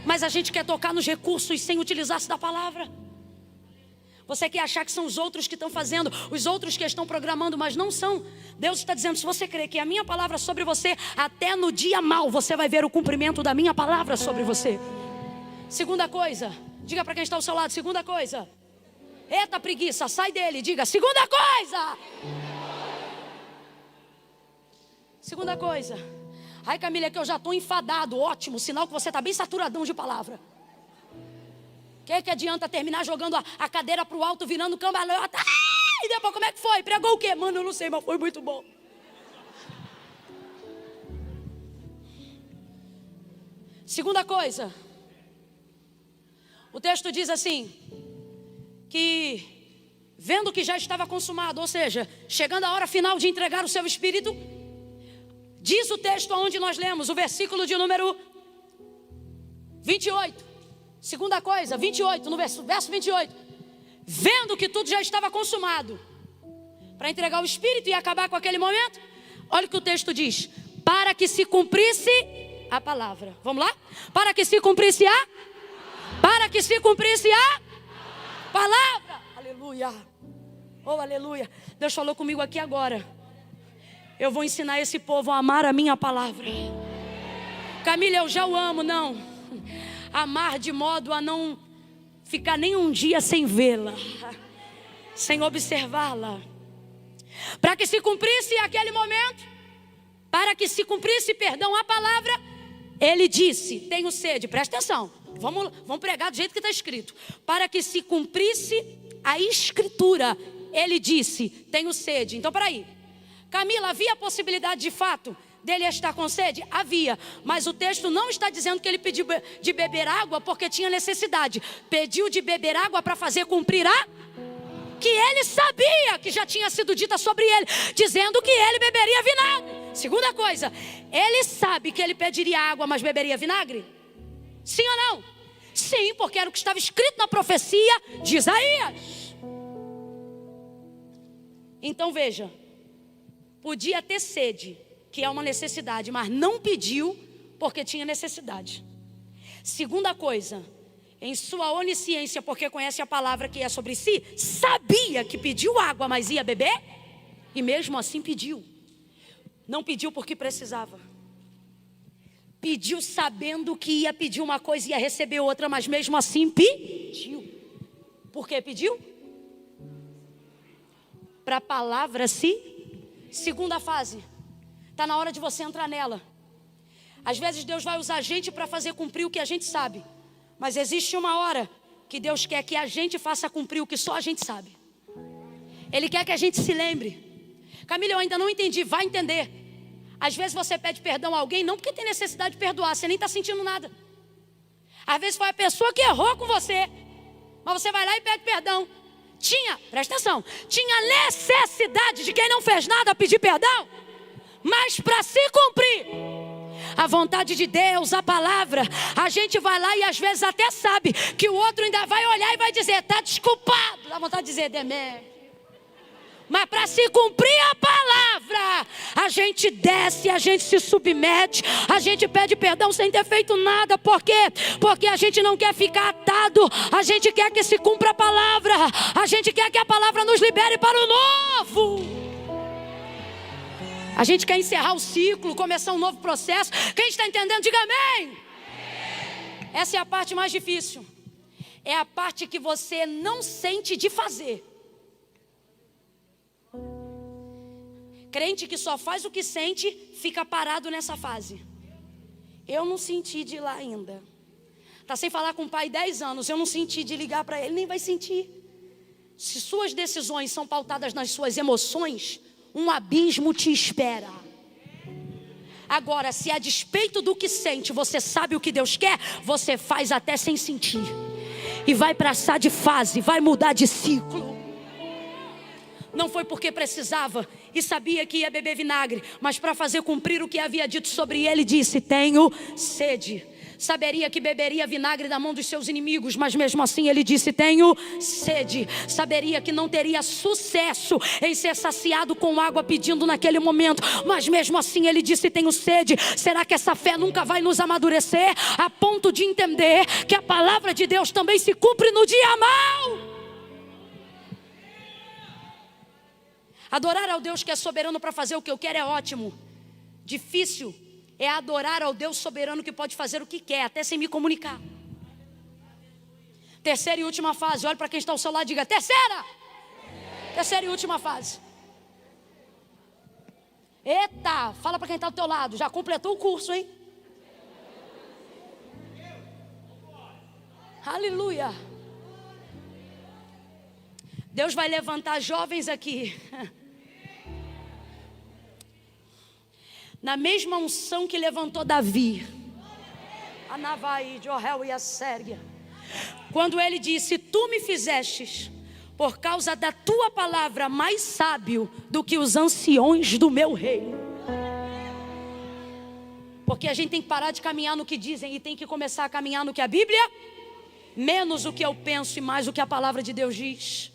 Mas a gente quer tocar nos recursos sem utilizar-se da palavra. Você quer achar que são os outros que estão fazendo, os outros que estão programando, mas não são. Deus está dizendo: se você crê que a minha palavra sobre você, até no dia mau você vai ver o cumprimento da minha palavra sobre você. Segunda coisa, diga para quem está ao seu lado: segunda coisa. Eita preguiça, sai dele, diga: segunda coisa. Segunda coisa. Ai, Camila, é que eu já estou enfadado. Ótimo, sinal que você está bem saturadão de palavra. Que adianta terminar jogando a cadeira para o alto, virando cambalhota? E depois, como é que foi? Pregou o quê? Mano, eu não sei, mas foi muito bom. Segunda coisa. O texto diz assim: que vendo que já estava consumado, ou seja, chegando a hora final de entregar o seu espírito, diz o texto onde nós lemos, o versículo de número 28. Segunda coisa, 28, no verso 28. Vendo que tudo já estava consumado, para entregar o espírito e acabar com aquele momento, olha o que o texto diz: para que se cumprisse a palavra. Vamos lá? Para que se cumprisse a... Para que se cumprisse a palavra. Aleluia. Oh, aleluia. Deus falou comigo aqui agora: eu vou ensinar esse povo a amar a minha palavra. Camila, eu já o amo. Não. Amar de modo a não ficar nem um dia sem vê-la, sem observá-la. Para que se cumprisse aquele momento, para que se cumprisse, perdão, a palavra, ele disse: tenho sede. Presta atenção, vamos pregar do jeito que está escrito. Para que se cumprisse a escritura, ele disse: tenho sede. Então, peraí, Camila, havia a possibilidade de fato dele estar com sede? Havia, mas o texto não está dizendo que ele pediu de beber água porque tinha necessidade. Pediu de beber água para fazer cumprir a... que ele sabia que já tinha sido dita sobre ele, dizendo que ele beberia vinagre. Segunda coisa, ele sabe que ele pediria água, mas beberia vinagre? Sim ou não? Sim, porque era o que estava escrito na profecia de Isaías. Então veja, podia ter sede, que é uma necessidade, mas não pediu porque tinha necessidade. Segunda coisa, em sua onisciência, porque conhece a palavra que é sobre si, sabia que pediu água, mas ia beber, e mesmo assim pediu. Não pediu porque precisava. Pediu sabendo que ia pedir uma coisa e ia receber outra, mas mesmo assim pediu. Por que pediu? Para a palavra se... Segunda fase. Está na hora de você entrar nela. Às vezes Deus vai usar a gente para fazer cumprir o que a gente sabe. Mas existe uma hora que Deus quer que a gente faça cumprir o que só a gente sabe. Ele quer que a gente se lembre. Camila, eu ainda não entendi. Vai entender. Às vezes você pede perdão a alguém, não porque tem necessidade de perdoar, você nem está sentindo nada. Às vezes foi a pessoa que errou com você, mas você vai lá e pede perdão. Presta atenção, tinha necessidade de quem não fez nada pedir perdão, mas para se cumprir a vontade de Deus, a palavra, a gente vai lá e às vezes até sabe que o outro ainda vai olhar e vai dizer: está desculpado. Dá vontade de dizer: demente. Mas para se cumprir a palavra, a gente desce, a gente se submete, a gente pede perdão sem ter feito nada. Por quê? Porque a gente não quer ficar atado, a gente quer que se cumpra a palavra, a gente quer que a palavra nos libere para o novo. A gente quer encerrar o ciclo, começar um novo processo. Quem está entendendo, diga amém. Essa é a parte mais difícil. É a parte que você não sente de fazer. Crente que só faz o que sente, fica parado nessa fase. Eu não senti de ir lá ainda. Está sem falar com o pai 10 anos, eu não senti de ligar para ele, nem vai sentir. Se suas decisões são pautadas nas suas emoções, um abismo te espera. Agora, se a despeito do que sente, você sabe o que Deus quer, você faz até sem sentir. E vai passar de fase, vai mudar de ciclo. Não foi porque precisava e sabia que ia beber vinagre, mas para fazer cumprir o que havia dito sobre ele, disse: tenho sede. Saberia que beberia vinagre da mão dos seus inimigos, mas mesmo assim ele disse: tenho sede. Saberia que não teria sucesso em ser saciado com água pedindo naquele momento, mas mesmo assim ele disse: tenho sede. Será que essa fé nunca vai nos amadurecer a ponto de entender que a palavra de Deus também se cumpre no dia mau? Adorar ao Deus que é soberano para fazer o que eu quero é ótimo. Difícil é adorar ao Deus soberano que pode fazer o que quer, até sem me comunicar. Terceira e última fase. Olha para quem está ao seu lado e diga: terceira! Terceira e última fase. Eita, fala para quem está ao teu lado. Já completou o curso, hein? Aleluia. Deus vai levantar jovens aqui. Na mesma unção que levantou Davi, a Navaí, Jorel e a Sérgia, quando ele disse: tu me fizestes por causa da tua palavra mais sábio do que os anciões do meu reino. Porque a gente tem que parar de caminhar no que dizem e tem que começar a caminhar no que a Bíblia, menos o que eu penso e mais o que a palavra de Deus diz.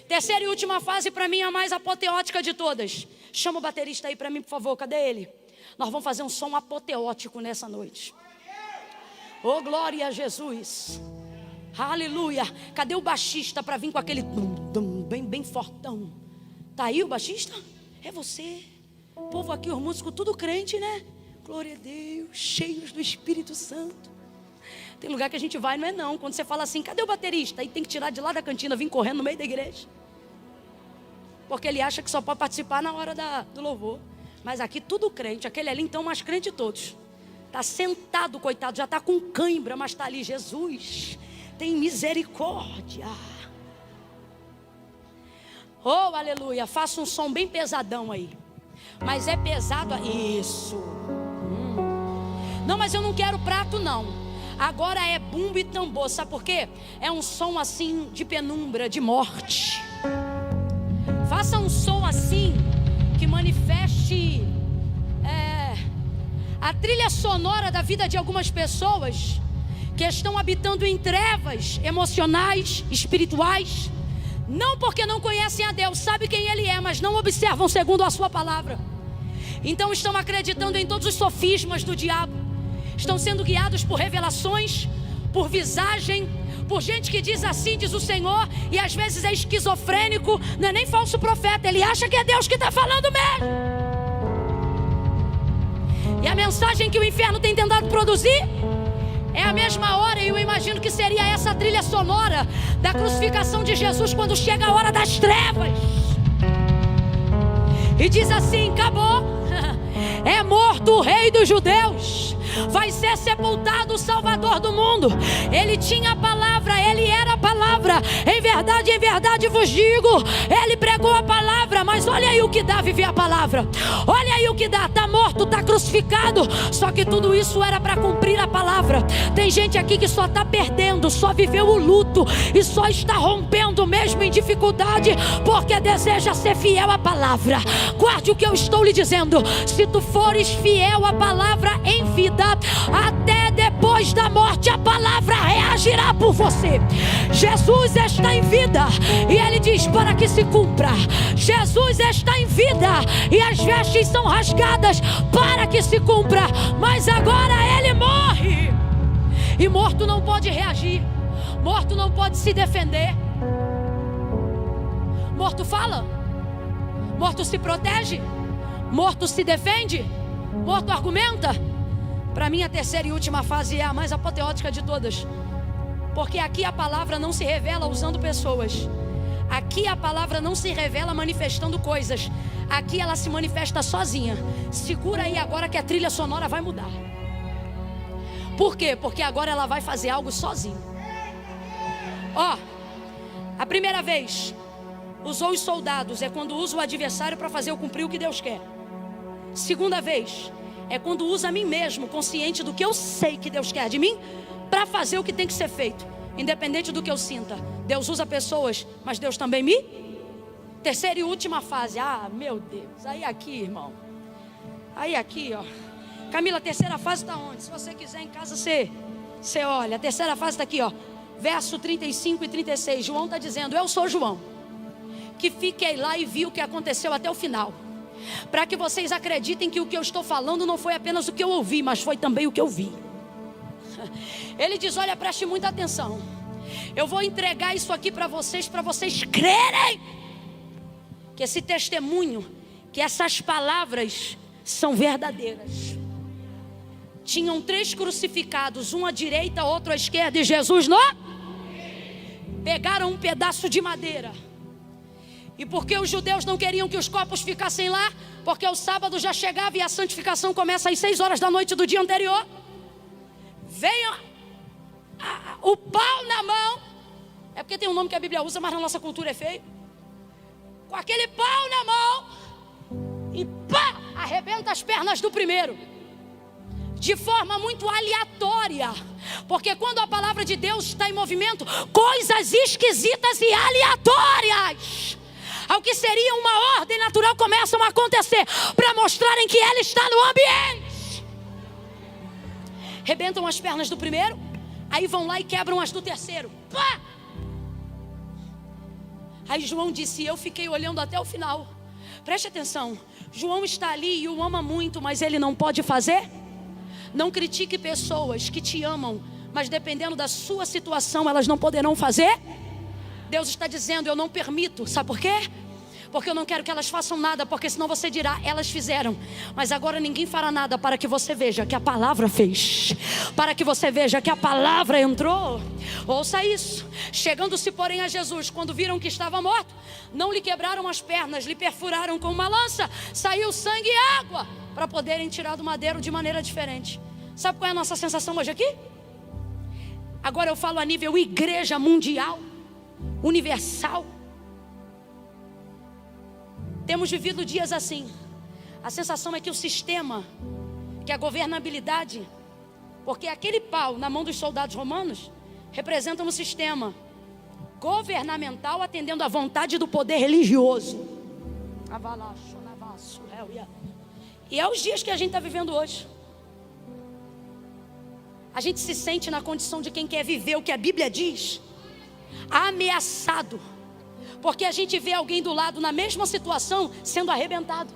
Terceira e última fase, para mim, a mais apoteótica de todas. Chama o baterista aí para mim, por favor. Cadê ele? Nós vamos fazer um som apoteótico nessa noite. Oh, glória a Jesus. Aleluia. Cadê o baixista para vir com aquele bem fortão? Tá aí o baixista? É você. O povo aqui, os músicos, tudo crente, né? Glória a Deus, cheios do Espírito Santo. Tem lugar que a gente vai, não é não. Quando você fala assim: cadê o baterista? Aí tem que tirar de lá da cantina, vir correndo no meio da igreja. Porque ele acha que só pode participar na hora do louvor. Mas aqui tudo crente. Aquele ali então mais crente de todos. Está sentado, coitado, já está com cãibra, mas está ali: Jesus, tem misericórdia. Oh, aleluia. Faça um som bem pesadão aí. Mas é pesado. Isso. Não, mas eu não quero prato não. Agora é bumbo e tambor. Sabe por quê? É um som assim de penumbra, de morte. Faça um som assim que manifeste a trilha sonora da vida de algumas pessoas que estão habitando em trevas emocionais, espirituais, não porque não conhecem a Deus, sabem quem Ele é, mas não observam segundo a sua palavra. Então estão acreditando em todos os sofismas do diabo, estão sendo guiados por revelações, por visagem, por gente que diz assim, diz o Senhor, e às vezes é esquizofrênico, não é nem falso profeta, ele acha que é Deus que está falando mesmo. E a mensagem que o inferno tem tentado produzir é a mesma hora, e eu imagino que seria essa trilha sonora da crucificação de Jesus quando chega a hora das trevas. E diz assim: acabou, é morto o rei dos judeus, vai ser sepultado o Salvador do mundo. Ele tinha a palavra, ele era a palavra. Em verdade vos digo, ele pregou a palavra. Mas olha aí o que dá viver a palavra. Olha aí o que dá, está morto, está crucificado. Só que tudo isso era para cumprir a palavra. Tem gente aqui que só está perdendo, só viveu o luto e só está rompendo mesmo em dificuldade, porque deseja ser fiel à palavra. Guarde o que eu estou lhe dizendo: se tu fores fiel à palavra em vida, até depois da morte a palavra reagirá por você. Jesus está em vida e ele diz para que se cumpra. Jesus está em vida e as vestes são rasgadas para que se cumpra. Mas agora ele morre, e morto não pode reagir, morto não pode se defender. Morto fala, morto se protege, morto se defende, morto argumenta. Para mim, a terceira e última fase é a mais apoteótica de todas. Porque aqui a palavra não se revela usando pessoas. Aqui a palavra não se revela manifestando coisas. Aqui ela se manifesta sozinha. Segura aí agora que a trilha sonora vai mudar. Por quê? Porque agora ela vai fazer algo sozinha. Ó, a primeira vez usou os soldados é quando usa o adversário para fazer eu cumprir o que Deus quer. Segunda vez é quando usa a mim mesmo, consciente do que eu sei que Deus quer de mim, para fazer o que tem que ser feito, independente do que eu sinta. Deus usa pessoas, mas Deus também me... Terceira e última fase. Ah, meu Deus. Aí aqui, irmão. Aí aqui, ó. Camila, a terceira fase está onde? Se você quiser em casa, você olha. A terceira fase está aqui, ó. Verso 35 e 36. João está dizendo: eu sou João, que fiquei lá e vi o que aconteceu até o final, para que vocês acreditem que o que eu estou falando não foi apenas o que eu ouvi, mas foi também o que eu vi. Ele diz: olha, preste muita atenção. Eu vou entregar isso aqui para vocês crerem que esse testemunho, que essas palavras são verdadeiras. Tinham 3 crucificados, um à direita, outro à esquerda, e Jesus pegaram um pedaço de madeira. E porque os judeus não queriam que os corpos ficassem lá, porque o sábado já chegava e a santificação começa às 6 horas da noite do dia anterior, veio o pau na mão. É porque tem um nome que a Bíblia usa, mas na nossa cultura é feio. Com aquele pau na mão, e pá, arrebenta as pernas do primeiro, de forma muito aleatória. Porque quando a palavra de Deus está em movimento, coisas esquisitas e aleatórias, ao que seria uma ordem natural, começam a acontecer, para mostrarem que ela está no ambiente. Rebentam as pernas do primeiro, aí vão lá e quebram as do terceiro. Pá! Aí João disse: eu fiquei olhando até o final. Preste atenção, João está ali e o ama muito, mas ele não pode fazer. Não critique pessoas que te amam, mas dependendo da sua situação, elas não poderão fazer. Deus está dizendo: eu não permito. Sabe por quê? Porque eu não quero que elas façam nada, porque senão você dirá: elas fizeram. Mas agora ninguém fará nada, para que você veja que a palavra fez, para que você veja que a palavra entrou. Ouça isso. Chegando-se porém a Jesus, quando viram que estava morto, não lhe quebraram as pernas, lhe perfuraram com uma lança, saiu sangue e água, para poderem tirar do madeiro de maneira diferente. Sabe qual é a nossa sensação hoje aqui? Agora eu falo a nível igreja mundial, universal. Temos vivido dias assim. A sensação é que o sistema, que a governabilidade, porque aquele pau na mão dos soldados romanos representa um sistema governamental atendendo à vontade do poder religioso. E é os dias que a gente está vivendo hoje. A gente se sente na condição de quem quer viver o que a Bíblia diz, ameaçado, porque a gente vê alguém do lado na mesma situação sendo arrebentado.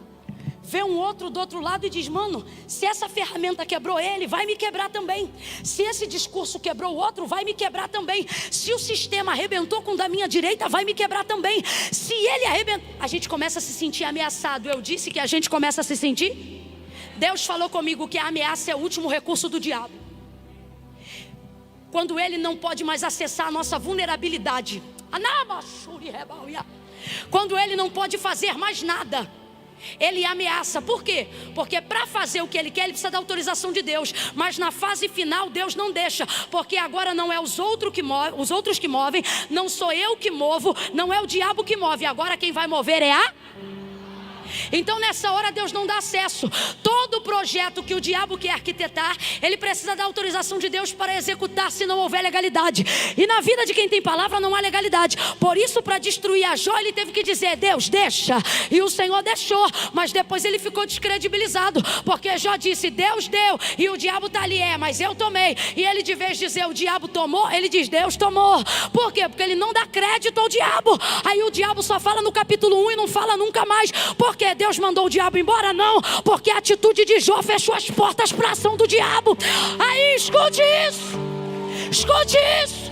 Vê um outro do outro lado e diz: mano, se essa ferramenta quebrou ele, vai me quebrar também. Se esse discurso quebrou o outro, vai me quebrar também. Se o sistema arrebentou com o da minha direita, vai me quebrar também. Se ele arrebentou, a gente começa a se sentir ameaçado. Eu disse que a gente começa a se sentir. Deus falou comigo que a ameaça é o último recurso do diabo. Quando ele não pode mais acessar a nossa vulnerabilidade, quando ele não pode fazer mais nada, ele ameaça. Por quê? Porque para fazer o que ele quer, ele precisa da autorização de Deus. Mas na fase final, Deus não deixa. Porque agora não é os outros que movem, não sou eu que movo, não é o diabo que move. Agora quem vai mover é a... Então nessa hora Deus não dá acesso. Todo projeto que o diabo quer arquitetar, ele precisa da autorização de Deus para executar, se não houver legalidade. E na vida de quem tem palavra não há legalidade. Por isso, para destruir a Jó, ele teve que dizer: Deus, deixa. E o Senhor deixou. Mas depois ele ficou descredibilizado, porque Jó disse: Deus deu. E o diabo está ali: mas eu tomei. E ele, de vez de dizer o diabo tomou, ele diz: Deus tomou. Por quê? Porque ele não dá crédito ao diabo. Aí o diabo só fala no capítulo 1 e não fala nunca mais. Por quê? Deus mandou o diabo embora? Não, porque a atitude de Jó fechou as portas para a ação do diabo. Aí escute isso. Escute isso.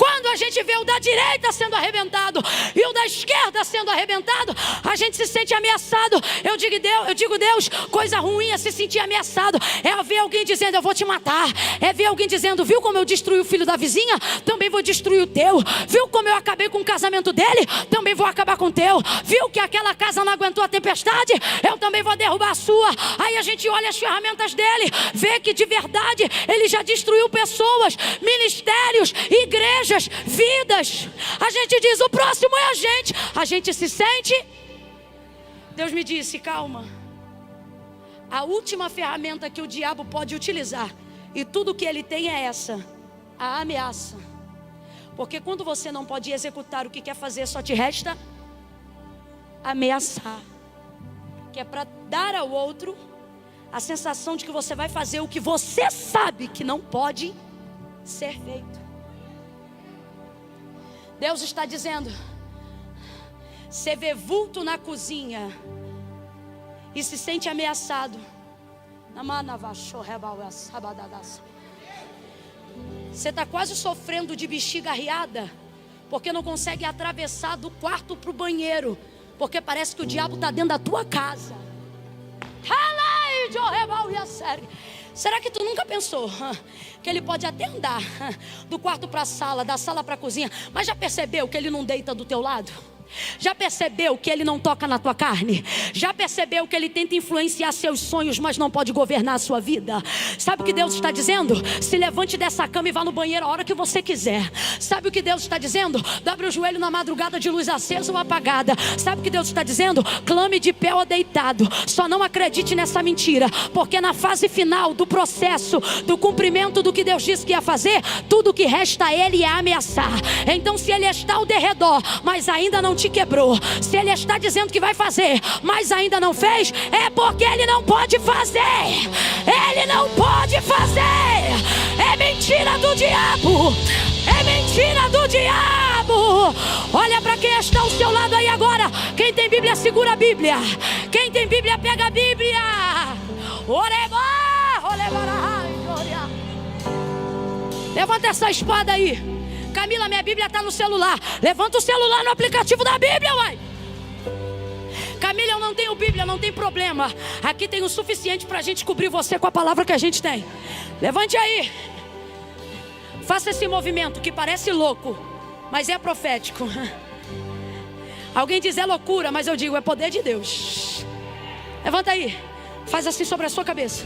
Quando a gente vê o da direita sendo arrebentado e o da esquerda sendo arrebentado, a gente se sente ameaçado. Eu digo, Deus, coisa ruim é se sentir ameaçado. É ver alguém dizendo, eu vou te matar. É ver alguém dizendo, viu como eu destruí o filho da vizinha? Também vou destruir o teu. Viu como eu acabei com o casamento dele? Também vou acabar com o teu. Viu que aquela casa não aguentou a tempestade? Eu também vou derrubar a sua. Aí a gente olha as ferramentas dele, vê que de verdade ele já destruiu pessoas, ministérios, igrejas, vidas. A gente diz, o próximo é a gente. A gente se sente. Deus me disse, calma. A última ferramenta que o diabo pode utilizar, e tudo que ele tem é essa, a ameaça. Porque quando você não pode executar o que quer fazer, só te resta ameaçar. Que é para dar ao outro a sensação de que você vai fazer o que você sabe que não pode ser feito. Deus está dizendo, você vê vulto na cozinha e se sente ameaçado. Você está quase sofrendo de bexiga arriada, porque não consegue atravessar do quarto para o banheiro, porque parece que o diabo está dentro da tua casa. Será que tu nunca pensou que ele pode até andar do quarto para a sala, da sala para a cozinha, mas já percebeu que ele não deita do teu lado? Já percebeu que ele não toca na tua carne? Já percebeu que ele tenta influenciar seus sonhos, mas não pode governar a sua vida? Sabe o que Deus está dizendo? Se levante dessa cama e vá no banheiro a hora que você quiser. Sabe o que Deus está dizendo? Dobre o joelho na madrugada de luz acesa ou apagada. Sabe o que Deus está dizendo? Clame de pé ou deitado. Só não acredite nessa mentira, porque na fase final do processo, do cumprimento do que Deus disse que ia fazer, tudo que resta a ele é ameaçar. Então, se ele está ao derredor, mas ainda não te quebrou, se ele está dizendo que vai fazer, mas ainda não fez, é porque ele não pode fazer. Ele não pode fazer. É mentira do diabo. É mentira do diabo. Olha para quem está ao seu lado aí agora. Quem tem Bíblia, segura a Bíblia. Quem tem Bíblia, pega a Bíblia. Levanta essa espada aí. Camila, minha Bíblia está no celular. Levanta o celular no aplicativo da Bíblia, uai. Camila, eu não tenho Bíblia, não tem problema. Aqui tem o suficiente para a gente cobrir você com a palavra que a gente tem. Levante aí. Faça esse movimento que parece louco, mas é profético. Alguém diz é loucura, mas eu digo é poder de Deus. Levanta aí. Faz assim sobre a sua cabeça.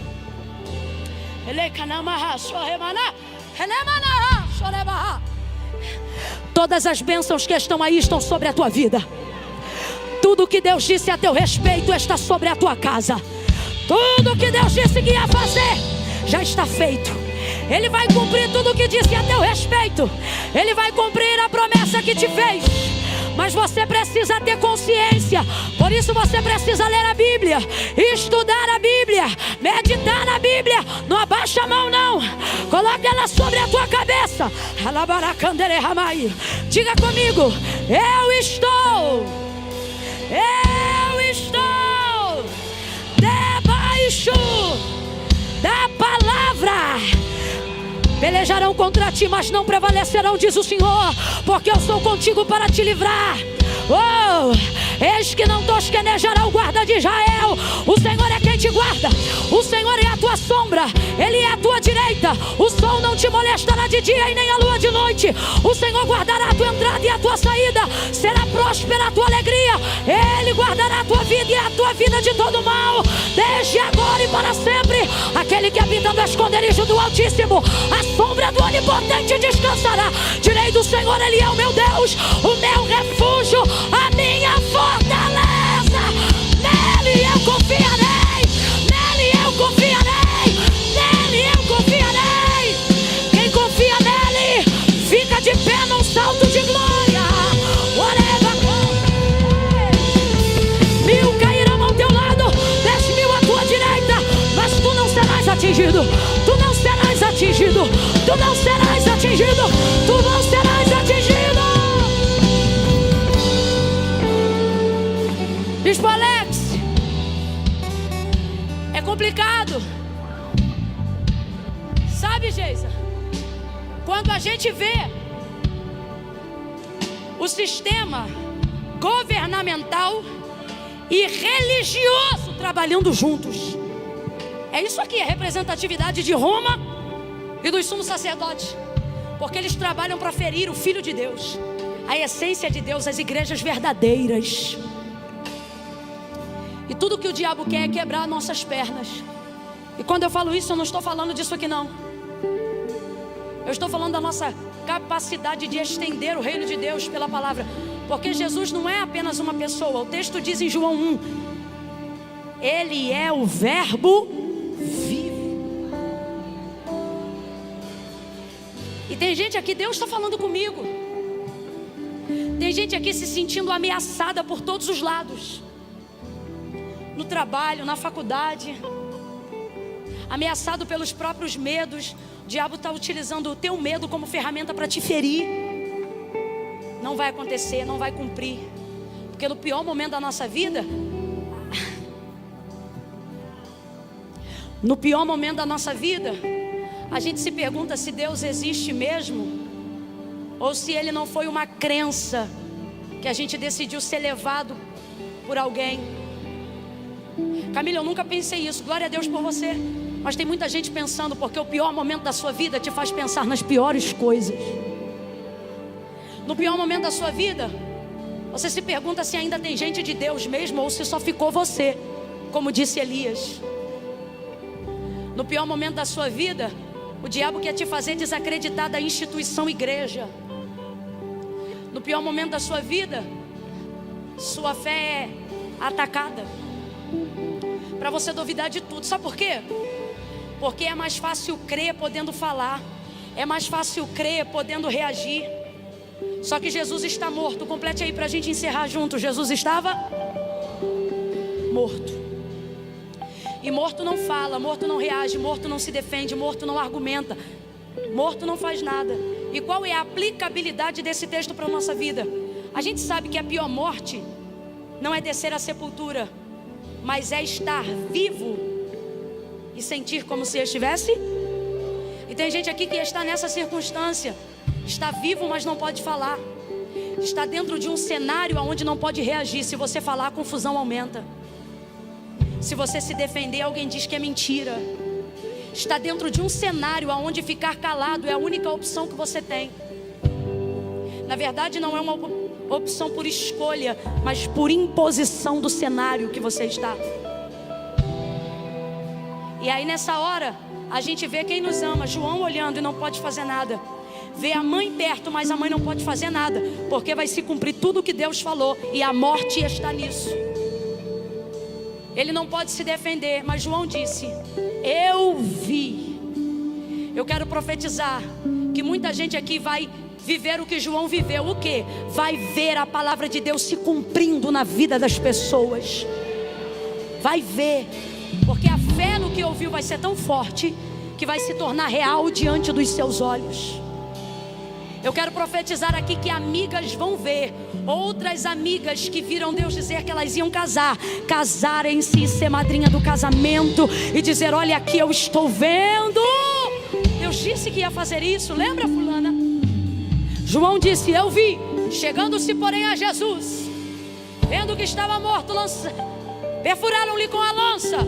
Todas as bênçãos que estão aí estão sobre a tua vida. Tudo que Deus disse a teu respeito está sobre a tua casa. Tudo que Deus disse que ia fazer já está feito. Ele vai cumprir tudo o que disse a teu respeito. Ele vai cumprir a promessa que te fez. Mas você precisa ter consciência. Por isso você precisa ler a Bíblia, estudar a Bíblia, meditar na Bíblia. Não abaixa a mão não. Coloca ela sobre a tua cabeça. Diga comigo: eu estou debaixo da palavra. Pelejarão contra ti, mas não prevalecerão, diz o Senhor, porque eu sou contigo para te livrar. Eis que não tosquenejará o guarda de Israel. O Senhor é quem te guarda. O Senhor é a tua sombra. Ele é a tua direita. O sol não te molestará de dia e nem a lua de noite. O Senhor guardará a tua entrada e a tua saída. Será próspera a tua alegria. Ele guardará a tua vida e a tua vida de todo mal, desde agora e para sempre. Aquele que habita no esconderijo do Altíssimo, a sombra do Onipotente descansará. Direi do Senhor, Ele é o meu Deus, o meu refúgio, a minha fortaleza. Nele eu confiarei. Nele eu confiarei. Nele eu confiarei. Quem confia nele fica de pé num salto de glória. Mil cairão ao teu lado, 10.000 à tua direita, mas tu não serás atingido. Tu não serás atingido. Tu não serás atingido. Tu não serás atingido. Bispo Alex, é complicado. Sabe, Geisa, quando a gente vê o sistema governamental e religioso trabalhando juntos. É isso aqui, a representatividade de Roma e dos sumos sacerdotes, porque eles trabalham para ferir o Filho de Deus, a essência de Deus, as igrejas verdadeiras. E tudo que o diabo quer é quebrar nossas pernas. E quando eu falo isso, eu não estou falando disso aqui não. Eu estou falando da nossa capacidade de estender o reino de Deus pela palavra. Porque Jesus não é apenas uma pessoa. O texto diz em João 1: Ele é o verbo vivo. E tem gente aqui, Deus está falando comigo. Tem gente aqui se sentindo ameaçada por todos os lados. No trabalho, na faculdade, ameaçado pelos próprios medos. O diabo está utilizando o teu medo como ferramenta para te ferir. Não vai acontecer, não vai cumprir. Porque no pior momento da nossa vida, a gente se pergunta se Deus existe mesmo, ou se Ele não foi uma crença que a gente decidiu ser levado por alguém. Camila, eu nunca pensei isso, glória a Deus por você. Mas tem muita gente pensando, porque o pior momento da sua vida te faz pensar nas piores coisas. No pior momento da sua vida, você se pergunta se ainda tem gente de Deus mesmo, ou se só ficou você, como disse Elias. No pior momento da sua vida, o diabo quer te fazer desacreditar da instituição igreja. No pior momento da sua vida, sua fé é atacada, para você duvidar de tudo. Sabe por quê? Porque é mais fácil crer podendo falar, é mais fácil crer podendo reagir. Só que Jesus está morto. Complete aí para a gente encerrar junto. Jesus estava morto. E morto não fala, morto não reage, morto não se defende, morto não argumenta, morto não faz nada. E qual é a aplicabilidade desse texto para a nossa vida? A gente sabe que a pior morte não é descer à sepultura, mas é estar vivo e sentir como se estivesse. E tem gente aqui que está nessa circunstância. Está vivo, mas não pode falar. Está dentro de um cenário onde não pode reagir. Se você falar, a confusão aumenta. Se você se defender, alguém diz que é mentira. Está dentro de um cenário onde ficar calado é a única opção que você tem. Na verdade, não é uma opção por escolha, mas por imposição do cenário que você está. E aí nessa hora, a gente vê quem nos ama. João olhando e não pode fazer nada. Vê a mãe perto, mas a mãe não pode fazer nada, porque vai se cumprir tudo o que Deus falou, e a morte está nisso. Ele não pode se defender, mas João disse: eu vi. Eu quero profetizar que muita gente aqui vai viver o que João viveu. O quê? Vai ver a palavra de Deus se cumprindo na vida das pessoas. Vai ver, porque a fé no que ouviu vai ser tão forte que vai se tornar real diante dos seus olhos. Eu quero profetizar aqui que amigas vão ver outras amigas que viram Deus dizer que elas iam casarem-se e ser madrinha do casamento e dizer: olha aqui, eu estou vendo, Deus disse que ia fazer isso. Lembra, fulana? João disse: eu vi. Chegando-se porém a Jesus, vendo que estava morto, perfuraram-lhe com a lança,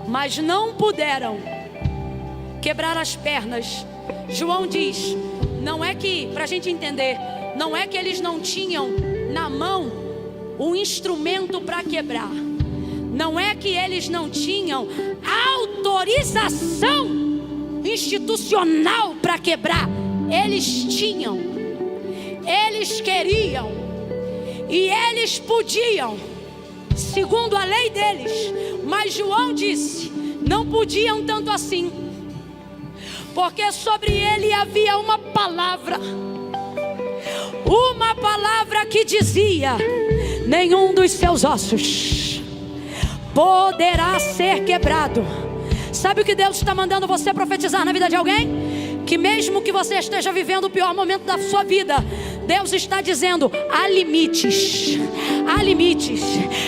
mas não puderam quebrar as pernas. João diz, não é que, para a gente entender, não é que eles não tinham na mão um instrumento para quebrar, não é que eles não tinham autorização institucional para quebrar. Eles tinham, eles queriam e eles podiam, segundo a lei deles. Mas João disse, não podiam tanto assim, porque sobre ele havia uma palavra que dizia: nenhum dos seus ossos poderá ser quebrado. Sabe o que Deus está mandando você profetizar na vida de alguém? Que mesmo que você esteja vivendo o pior momento da sua vida, Deus está dizendo: há limites, há limites.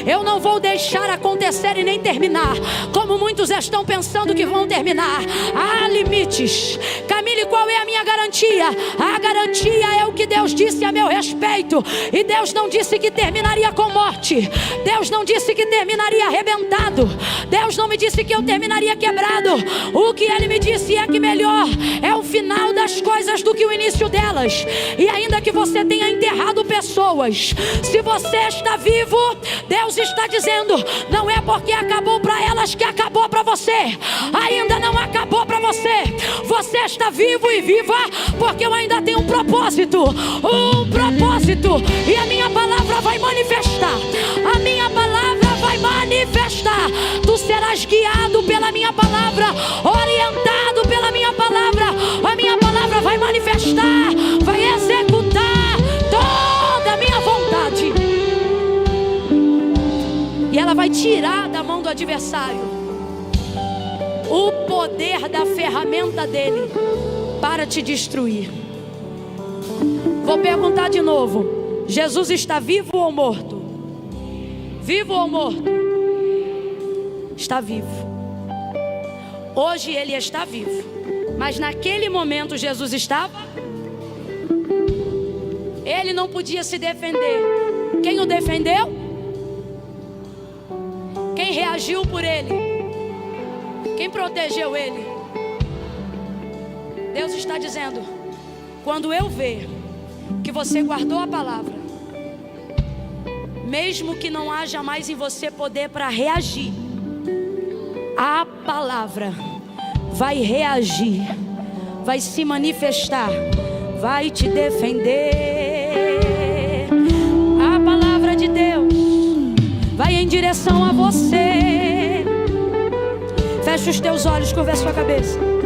Eu não vou deixar acontecer e nem terminar como muitos estão pensando que vão terminar. Há limites. Camila, Camille, qual é a minha garantia? A garantia é o que Deus disse a meu respeito. E Deus não disse que terminaria com morte. Deus não disse que terminaria arrebentado. Deus não me disse que eu terminaria quebrado. O que Ele me disse é que melhor é o final das coisas do que o início delas. E ainda que você tenha enterrado pessoas, se você está vivo, Deus está dizendo, não é porque acabou para elas que acabou para você. Ainda não acabou para você. Você está vivo e viva porque eu ainda tenho um propósito. Um propósito. E a minha palavra vai manifestar. A minha palavra vai manifestar. Tu serás guiado pela minha palavra, orientado pela minha palavra. A minha palavra vai manifestar, vai executar toda a minha vontade. E ela vai tirar da mão do adversário o poder da ferramenta dele para te destruir. Vou perguntar de novo: Jesus está vivo ou morto? Vivo ou morto? Está vivo. Hoje ele está vivo, mas naquele momento Jesus estava. Ele não podia se defender. Quem o defendeu? Quem reagiu por ele? Quem protegeu ele? Deus está dizendo: quando eu ver que você guardou a palavra, mesmo que não haja mais em você poder para reagir, a palavra vai reagir, vai se manifestar, vai te defender. A palavra de Deus vai em direção a você. Fecha os teus olhos, curva a sua cabeça.